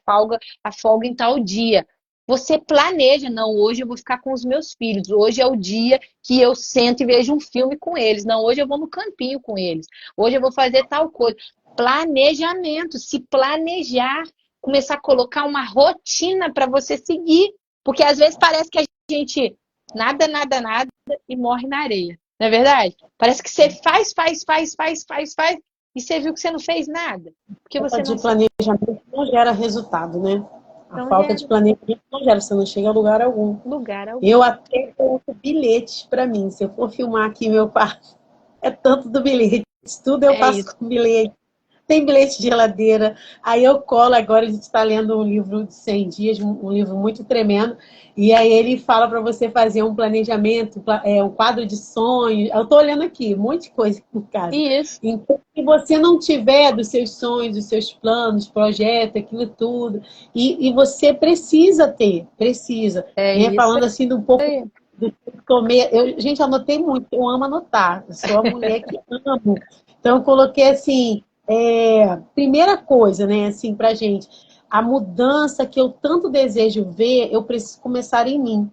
a folga em tal dia. Você planeja, não, hoje eu vou ficar com os meus filhos, hoje é o dia que eu sento e vejo um filme com eles, não, hoje eu vou no campinho com eles, hoje eu vou fazer tal coisa. Planejamento, se planejar, começar a colocar uma rotina para você seguir, porque às vezes parece que a gente nada, nada, nada e morre na areia, não é verdade? Parece que você faz, e você viu que você não fez nada, porque Falta você de não... planejamento não gera resultado, né? A Então, falta de planejamento não gera, você não chega a lugar algum. lugar algum. Eu até coloco bilhetes para mim. Se eu for filmar aqui meu quarto, é tanto do bilhete. Tudo eu É faço isso. com bilhete. Tem bilhete de geladeira. Aí eu colo, agora a gente está lendo um livro de 100 dias, um livro muito tremendo. E aí ele fala para você fazer um planejamento, um quadro de sonhos. Eu estou olhando aqui, um monte de coisa aqui em casa. Isso. Então, se você não tiver dos seus sonhos, dos seus planos, projetos, aquilo tudo, e você precisa, É né? isso Falando assim um pouco aí. do comer. Gente, anotei muito, eu amo anotar. Eu sou a mulher que amo. Então, eu coloquei assim, primeira coisa, né, assim, pra gente, a mudança que eu tanto desejo ver, eu preciso começar em mim,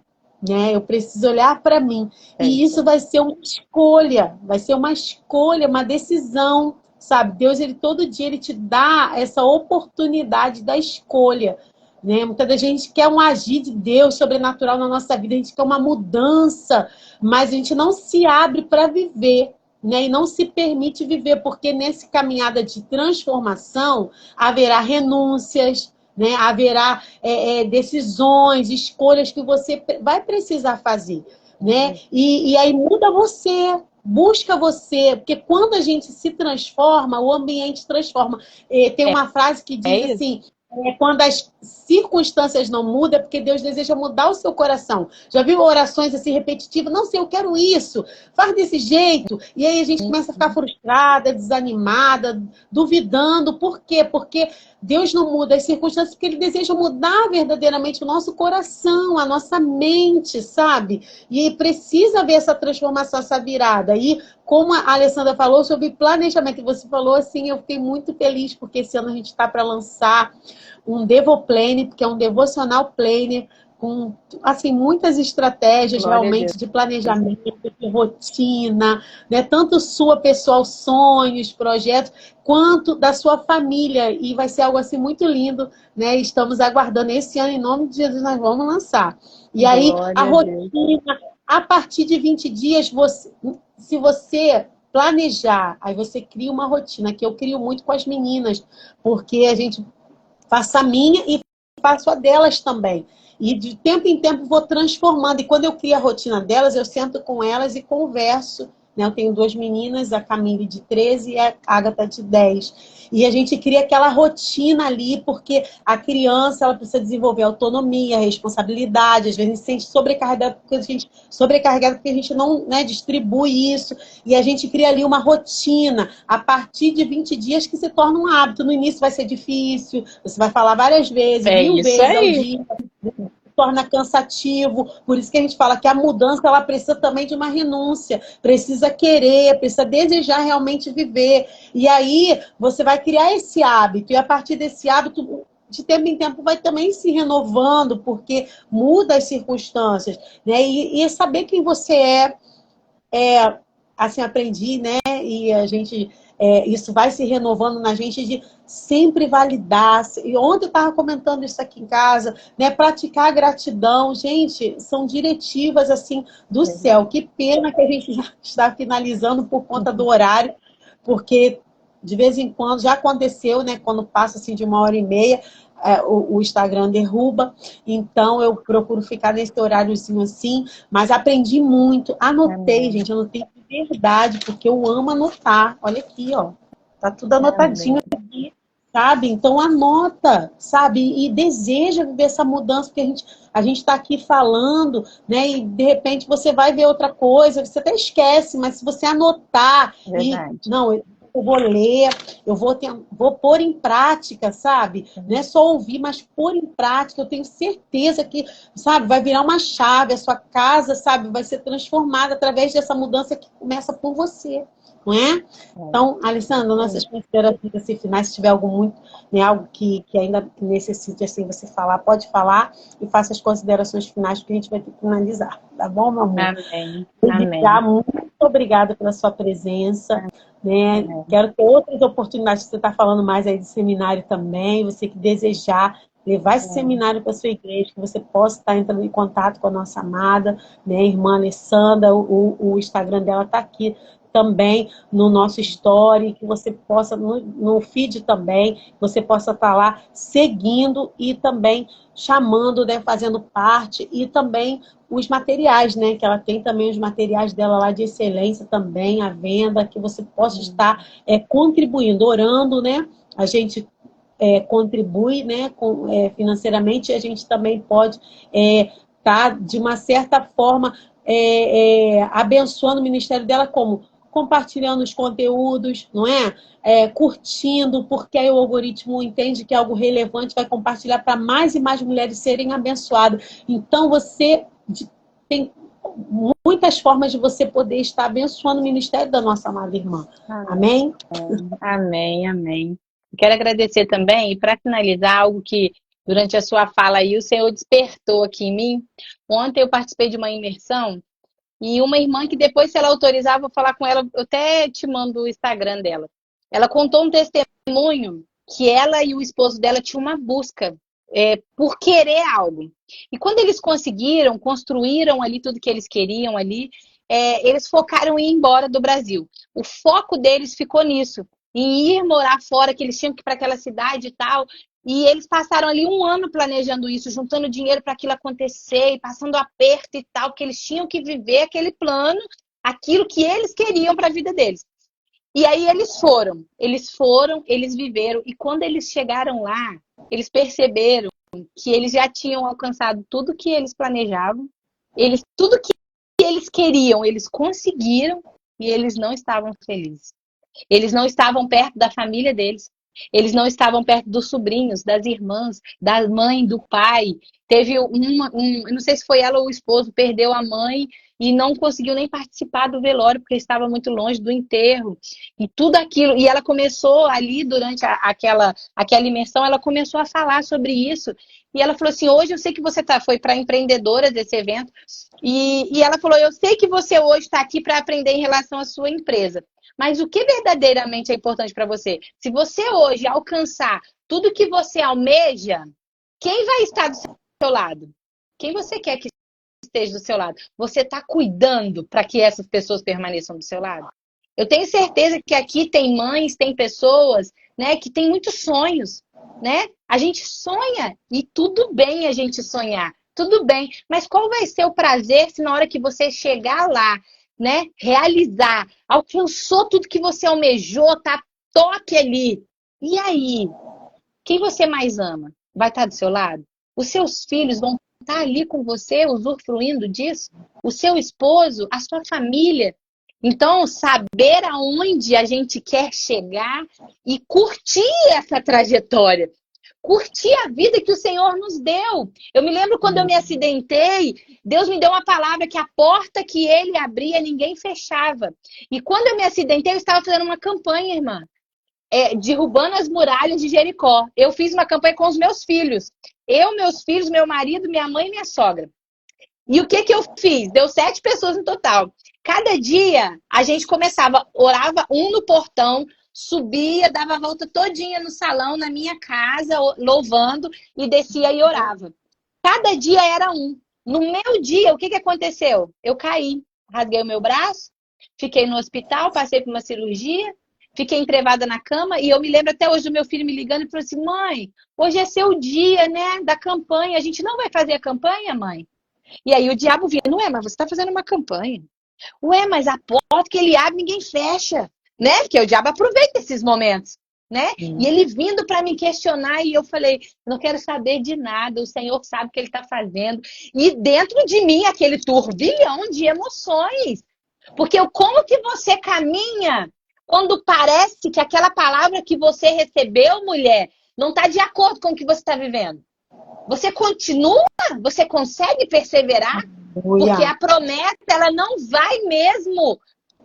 né? Eu preciso olhar para mim. E isso vai ser uma escolha, uma decisão, sabe? Deus, ele todo dia ele te dá essa oportunidade da escolha. Né? Muita da gente quer um agir de Deus sobrenatural na nossa vida, a gente quer uma mudança, mas a gente não se abre para viver, né? E não se permite viver, porque nessa caminhada de transformação haverá renúncias, né? Haverá decisões, escolhas que você vai precisar fazer, né? E aí muda você, busca você, porque quando a gente se transforma, o ambiente transforma. Tem uma frase que diz É isso. assim: quando as circunstâncias não mudam, é porque Deus deseja mudar o seu coração. Já viu orações assim repetitivas? Não sei, eu quero isso, faz desse jeito. E aí a gente começa a ficar frustrada, desanimada, duvidando. Por quê? Porque Deus não muda as circunstâncias, porque Ele deseja mudar verdadeiramente o nosso coração, a nossa mente, sabe? E precisa ver essa transformação, essa virada. E como a Alessandra falou sobre planejamento, e você falou assim, eu fiquei muito feliz, porque esse ano a gente está para lançar um Devoplane, que é um devocional planner, com assim, muitas estratégias Glória a realmente Deus. de planejamento, de rotina, né? Tanto sua pessoal, sonhos, projetos, quanto da sua família. E vai ser algo assim muito lindo, né? Estamos aguardando esse ano, em nome de Jesus, nós vamos lançar. E aí, a Glória a Deus. rotina, a partir de 20 dias, se você planejar, aí você cria uma rotina, que eu crio muito com as meninas, porque a gente faço a minha e faço a delas também. E de tempo em tempo vou transformando. E quando eu crio a rotina delas, eu sento com elas e converso. Né? Eu tenho duas meninas, a Camille de 13 e a Agatha de 10. E a gente cria aquela rotina ali, porque a criança ela precisa desenvolver autonomia, responsabilidade. Às vezes a gente se sente sobrecarregada porque a gente não, né, distribui isso. E a gente cria ali uma rotina a partir de 20 dias que se torna um hábito. No início vai ser difícil, você vai falar várias vezes, É 1000 isso vezes ao aí. dia, se torna cansativo. Por isso que a gente fala que a mudança ela precisa também de uma renúncia, precisa querer, precisa desejar realmente viver. E aí você vai criar esse hábito, e a partir desse hábito, de tempo em tempo, vai também se renovando, porque muda as circunstâncias, né? E saber quem você assim, aprendi, né? E a gente, isso vai se renovando na gente de sempre validar. E ontem eu estava comentando isso aqui em casa, né? Praticar a gratidão, gente, são diretivas assim do céu. Que pena que a gente já está finalizando por conta do horário, porque de vez em quando já aconteceu, né? Quando passa assim de 1h30, o Instagram derruba, então eu procuro ficar nesse horáriozinho assim, mas aprendi muito, anotei, gente, anotei de verdade, porque eu amo anotar, olha aqui, ó, tá tudo anotadinho aqui, sabe? Então anota, sabe? E deseja viver essa mudança, porque a gente tá aqui falando, né? E de repente você vai ver outra coisa, você até esquece, mas se você anotar Verdade. não, eu eu vou ler, vou pôr em prática, sabe? Não é só ouvir, mas pôr em prática. Eu tenho certeza que, sabe, vai virar uma chave, a sua casa, sabe, vai ser transformada através dessa mudança que começa por você, não é? Então, Alessandra, nossas considerações assim, finais, se tiver algo muito, né, algo que ainda necessite assim, você falar, pode falar e faça as considerações finais, porque a gente vai ter que finalizar, tá bom, meu amor? Amém. Muito obrigada pela sua presença. Né? Quero ter outras oportunidades. Você está falando mais aí de seminário também. Você que desejar levar esse seminário para a sua igreja, que você possa estar entrando em contato com a nossa amada, né, irmã Alessandra. O Instagram dela está aqui também no nosso story, que você possa, no feed também, você possa estar lá seguindo e também chamando, né, fazendo parte, e também os materiais, né, que ela tem também os materiais dela lá de excelência também, à venda, que você possa estar contribuindo, orando, né, a gente contribui, né, financeiramente, a gente também pode estar, de uma certa forma, abençoando o ministério dela como compartilhando os conteúdos, não é? Curtindo, porque aí o algoritmo entende que é algo relevante, vai compartilhar para mais e mais mulheres serem abençoadas. Então, você tem muitas formas de você poder estar abençoando o ministério da nossa amada irmã. Amém? Amém. Quero agradecer também, e para finalizar, algo que durante a sua fala aí o Senhor despertou aqui em mim. Ontem eu participei de uma imersão e uma irmã que depois, se ela autorizar, eu vou falar com ela, eu até te mando o Instagram dela. Ela contou um testemunho que ela e o esposo dela tinham uma busca por querer algo. E quando eles conseguiram, construíram ali tudo que eles queriam ali, eles focaram em ir embora do Brasil. O foco deles ficou nisso, em ir morar fora, que eles tinham que ir para aquela cidade e tal. E eles passaram ali um ano planejando isso, juntando dinheiro para aquilo acontecer, e passando aperto e tal, porque eles tinham que viver aquele plano, aquilo que eles queriam para a vida deles. E aí eles viveram, e quando eles chegaram lá, eles perceberam que eles já tinham alcançado tudo que eles planejavam, tudo que eles queriam, eles conseguiram, e eles não estavam felizes. Eles não estavam perto da família deles. Eles não estavam perto dos sobrinhos, das irmãs, da mãe, do pai. Teve eu não sei se foi ela ou o esposo, perdeu a mãe e não conseguiu nem participar do velório, porque estava muito longe do enterro. E tudo aquilo. E ela começou ali, durante aquela imersão, ela começou a falar sobre isso. E ela falou assim, hoje eu sei que você foi para empreendedora desse evento. E ela falou, eu sei que você hoje está aqui para aprender em relação à sua empresa. Mas o que verdadeiramente é importante para você? Se você hoje alcançar tudo que você almeja, quem vai estar do seu lado? Quem você quer que esteja do seu lado? Você está cuidando para que essas pessoas permaneçam do seu lado? Eu tenho certeza que aqui tem mães, tem pessoas, né, que têm muitos sonhos, né? A gente sonha e tudo bem a gente sonhar, tudo bem. Mas qual vai ser o prazer se na hora que você chegar lá, né, realizar, alcançou tudo que você almejou, tá toque ali. E aí? Quem você mais ama? Vai estar do seu lado? Os seus filhos vão estar ali com você, usufruindo disso? O seu esposo, a sua família? Então, saber aonde a gente quer chegar e curtir essa trajetória. Curtir a vida que o Senhor nos deu. Eu me lembro quando eu me acidentei, Deus me deu uma palavra que a porta que Ele abria, ninguém fechava. E quando eu me acidentei, eu estava fazendo uma campanha, irmã, derrubando as muralhas de Jericó. Eu fiz uma campanha com os meus filhos. Eu, meus filhos, meu marido, minha mãe e minha sogra. E o que eu fiz? Deu 7 pessoas no total. Cada dia, a gente começava, orava um no portão, subia, dava a volta todinha no salão, na minha casa, louvando, e descia e orava. Cada dia era um. No meu dia, o que aconteceu? Eu caí, rasguei o meu braço, fiquei no hospital, passei por uma cirurgia, fiquei entrevada na cama, e eu me lembro até hoje do meu filho me ligando e falou assim, mãe, hoje é seu dia, né, da campanha, a gente não vai fazer a campanha, mãe? E aí o diabo vinha, não é, mas você está fazendo uma campanha. Ué, mas a porta que ele abre, ninguém fecha, né? Porque o diabo aproveita esses momentos, né? E ele vindo para me questionar e eu falei, não quero saber de nada, o Senhor sabe o que ele está fazendo. E dentro de mim, aquele turbilhão de emoções. Porque como que você caminha Quando parece que aquela palavra que você recebeu, mulher, não está de acordo com o que você está vivendo. Você continua? Você consegue perseverar? Porque a promessa, ela não vai mesmo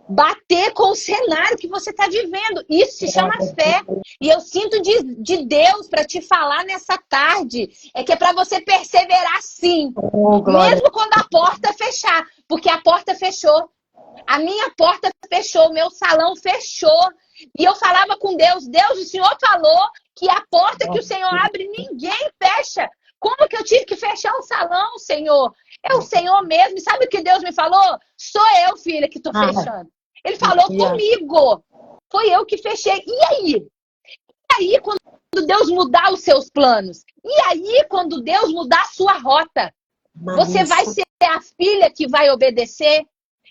bater com o cenário que você está vivendo. Isso se chama fé. E eu sinto de Deus para te falar nessa tarde, é que é para você perseverar sim. Mesmo quando a porta fechar. Porque a porta fechou. A minha porta fechou, o meu salão fechou. E eu falava com Deus, Deus, o Senhor falou que a porta que o Senhor abre, ninguém fecha. Como que eu tive que fechar o salão, Senhor? É o Senhor mesmo. E sabe o que Deus me falou? Sou eu, filha, que estou fechando. Ele falou comigo. Foi eu que fechei. E aí? E aí, quando Deus mudar os seus planos? E aí, quando Deus mudar a sua rota? Você vai ser a filha que vai obedecer?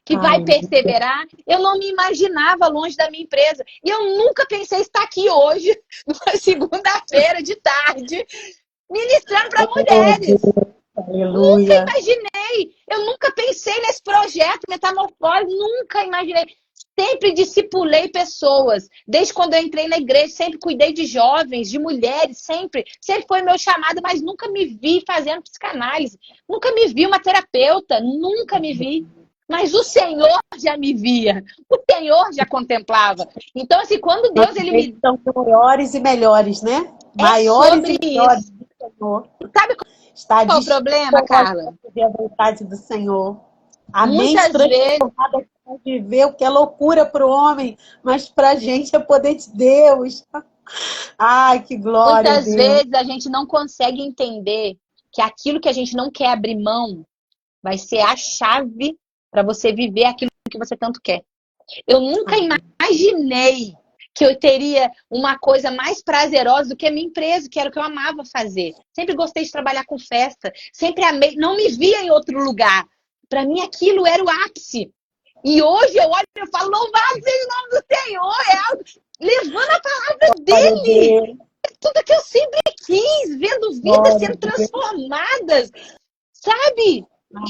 Que vai perseverar? Eu não me imaginava longe da minha empresa. E eu nunca pensei estar aqui hoje, numa segunda-feira de tarde, ministrando para mulheres. Aleluia. Nunca imaginei. Eu nunca pensei nesse projeto Metamorfose. Nunca imaginei. Sempre discipulei pessoas. Desde quando eu entrei na igreja, sempre cuidei de jovens, de mulheres, sempre. Sempre foi meu chamado, mas nunca me vi fazendo psicanálise. Nunca me vi uma terapeuta. Nunca me vi. Mas o Senhor já me via. O Senhor já contemplava. Então, assim, quando Deus, ele me... São maiores e melhores, né? Maiores e melhores do Senhor. Sabe qual é o problema, Carla? A vontade do Senhor. A muitas mente vezes viver o que é loucura para o homem, mas para a gente é poder de Deus. Ai, que glória. Muitas vezes a gente não consegue entender que aquilo que a gente não quer abrir mão vai ser a chave para você viver aquilo que você tanto quer. Eu nunca imaginei que eu teria uma coisa mais prazerosa do que a minha empresa, que era o que eu amava fazer. Sempre gostei de trabalhar com festa, sempre amei, não me via em outro lugar. Para mim aquilo era o ápice. E hoje eu olho e falo, louvado seja o nome do Senhor, levando a palavra dele. É tudo que eu sempre quis, vendo vidas sendo transformadas. Sabe?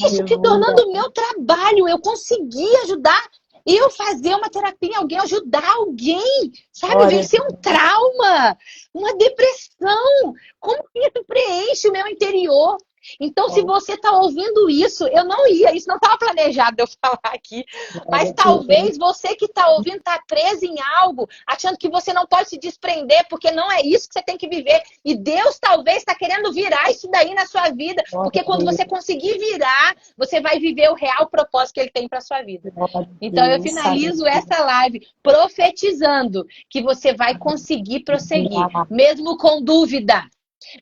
Isso que tornando o meu trabalho, eu consegui ajudar, eu fazer uma terapia em alguém, ajudar alguém, sabe? Vencer um trauma, uma depressão. Como que isso preenche o meu interior? Então, se você está ouvindo isso, eu não ia, isso não estava planejado eu falar aqui, mas talvez você que está ouvindo está preso em algo, achando que você não pode se desprender, porque não é isso que você tem que viver. E Deus talvez está querendo virar isso daí na sua vida, porque quando você conseguir virar, você vai viver o real propósito que Ele tem para a sua vida. Então, eu finalizo essa live profetizando que você vai conseguir prosseguir, mesmo com dúvida.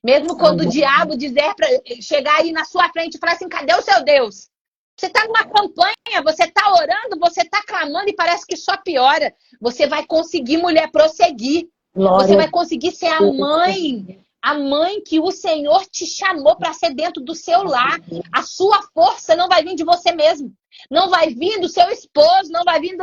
Mesmo quando o diabo dizer para chegar aí na sua frente e falar assim, cadê o seu Deus? Você está numa campanha, você está orando, você está clamando e parece que só piora. Você vai conseguir, mulher, prosseguir. Você vai conseguir ser a mãe que o Senhor te chamou para ser dentro do seu lar. A sua força não vai vir de você mesmo. Não vai vir do seu esposo, não vai vir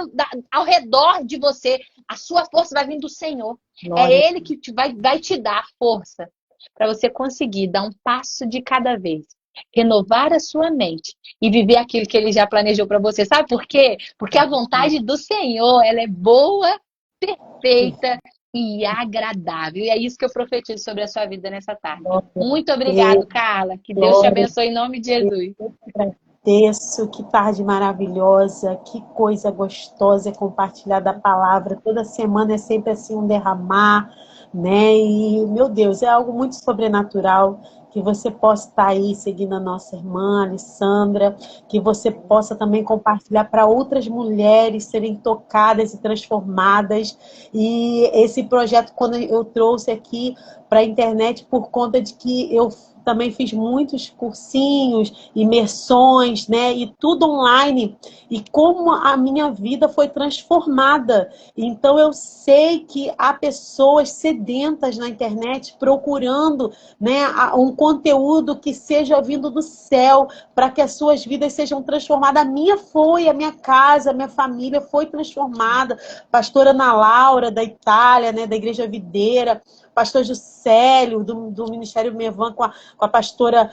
ao redor de você. A sua força vai vir do Senhor. É Ele que vai te dar força para você conseguir dar um passo de cada vez, renovar a sua mente e viver aquilo que Ele já planejou para você. Sabe por quê? Porque a vontade do Senhor, ela é boa, perfeita e agradável. E é isso que eu profetizo sobre a sua vida nessa tarde. Muito obrigado, Carla. Que Deus te abençoe em nome de Jesus. Agradeço, que tarde maravilhosa, que coisa gostosa é compartilhar da palavra. Toda semana é sempre assim um derramar, né? E, meu Deus, é algo muito sobrenatural. Que você possa estar aí seguindo a nossa irmã, Alessandra, que você possa também compartilhar para outras mulheres serem tocadas e transformadas. E esse projeto, quando eu trouxe aqui para a internet, por conta de que eu também fiz muitos cursinhos, imersões, né? E tudo online. E como a minha vida foi transformada. Então eu sei que há pessoas sedentas na internet procurando, né, um conteúdo que seja vindo do céu para que as suas vidas sejam transformadas. A minha casa, a minha família foi transformada. Pastora Ana Laura, da Itália, né, da Igreja Videira, pastor Juscelio, do Ministério Mevan, com a pastora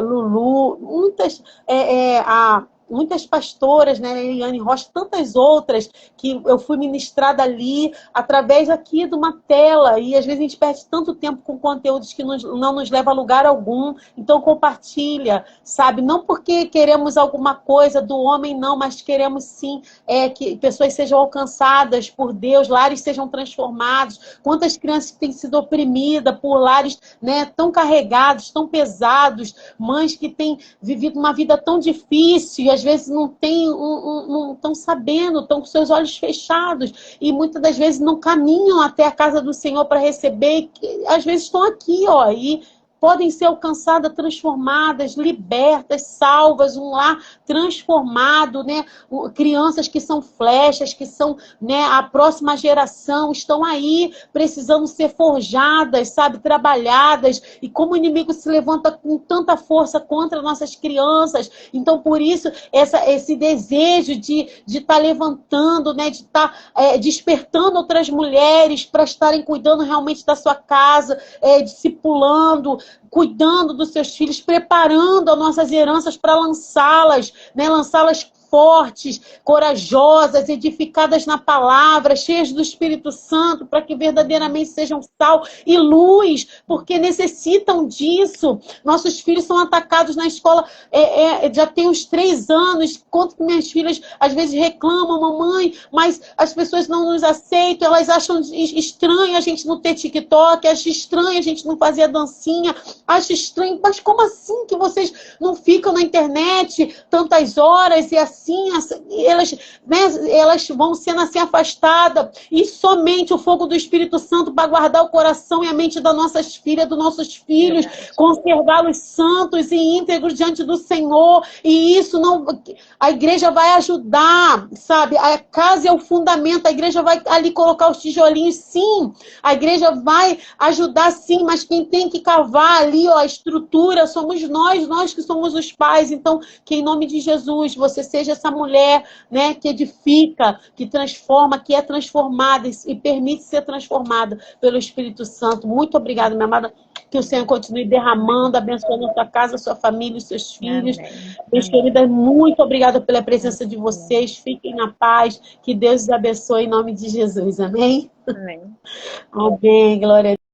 Lulu, muitas, muitas pastoras, né, Eliane Rocha, tantas outras, que eu fui ministrada ali, através aqui de uma tela, e às vezes a gente perde tanto tempo com conteúdos que não nos leva a lugar algum. Então compartilha, sabe? Não porque queremos alguma coisa do homem, não, mas queremos sim que pessoas sejam alcançadas por Deus, lares sejam transformados. Quantas crianças têm sido oprimidas por lares, né, tão carregados, tão pesados, mães que têm vivido uma vida tão difícil e às vezes não estão sabendo, estão com seus olhos fechados e muitas das vezes não caminham até a casa do Senhor para receber, que às vezes estão aqui, ó, e podem ser alcançadas, transformadas, libertas, salvas, um lar transformado, né? Crianças que são flechas, que são, né, a próxima geração, estão aí precisando ser forjadas, sabe, trabalhadas, e como o inimigo se levanta com tanta força contra nossas crianças. Então, por isso, esse desejo de estar levantando, né, de estar despertando outras mulheres para estarem cuidando realmente da sua casa, discipulando, cuidando dos seus filhos, preparando as nossas heranças para lançá-las, né? Lançá-las fortes, corajosas, edificadas na palavra, cheias do Espírito Santo, para que verdadeiramente sejam sal e luz, porque necessitam disso. Nossos filhos são atacados na escola, já tem uns 3 anos, quanto que minhas filhas às vezes reclamam, mamãe, mas as pessoas não nos aceitam, elas acham estranho a gente não ter TikTok, acham estranho a gente não fazer a dancinha, acham estranho, mas como assim que vocês não ficam na internet tantas horas e assim, elas, né, elas vão sendo assim afastadas, e somente o fogo do Espírito Santo para guardar o coração e a mente das nossas filhas, dos nossos filhos, conservá-los santos e íntegros diante do Senhor. E isso não, a igreja vai ajudar, sabe? A casa é o fundamento, a igreja vai ali colocar os tijolinhos, sim, a igreja vai ajudar, sim, mas quem tem que cavar ali, ó, a estrutura somos nós que somos os pais. Então, que em nome de Jesus você seja essa mulher, né, que edifica, que transforma, que é transformada e permite ser transformada pelo Espírito Santo. Muito obrigada, minha amada. Que o Senhor continue derramando, abençoando a sua casa, a sua família, os seus filhos. Meus queridas, muito obrigada pela presença de vocês. Fiquem na paz. Que Deus os abençoe em nome de Jesus. Amém? Amém. Amém. Glória a Deus.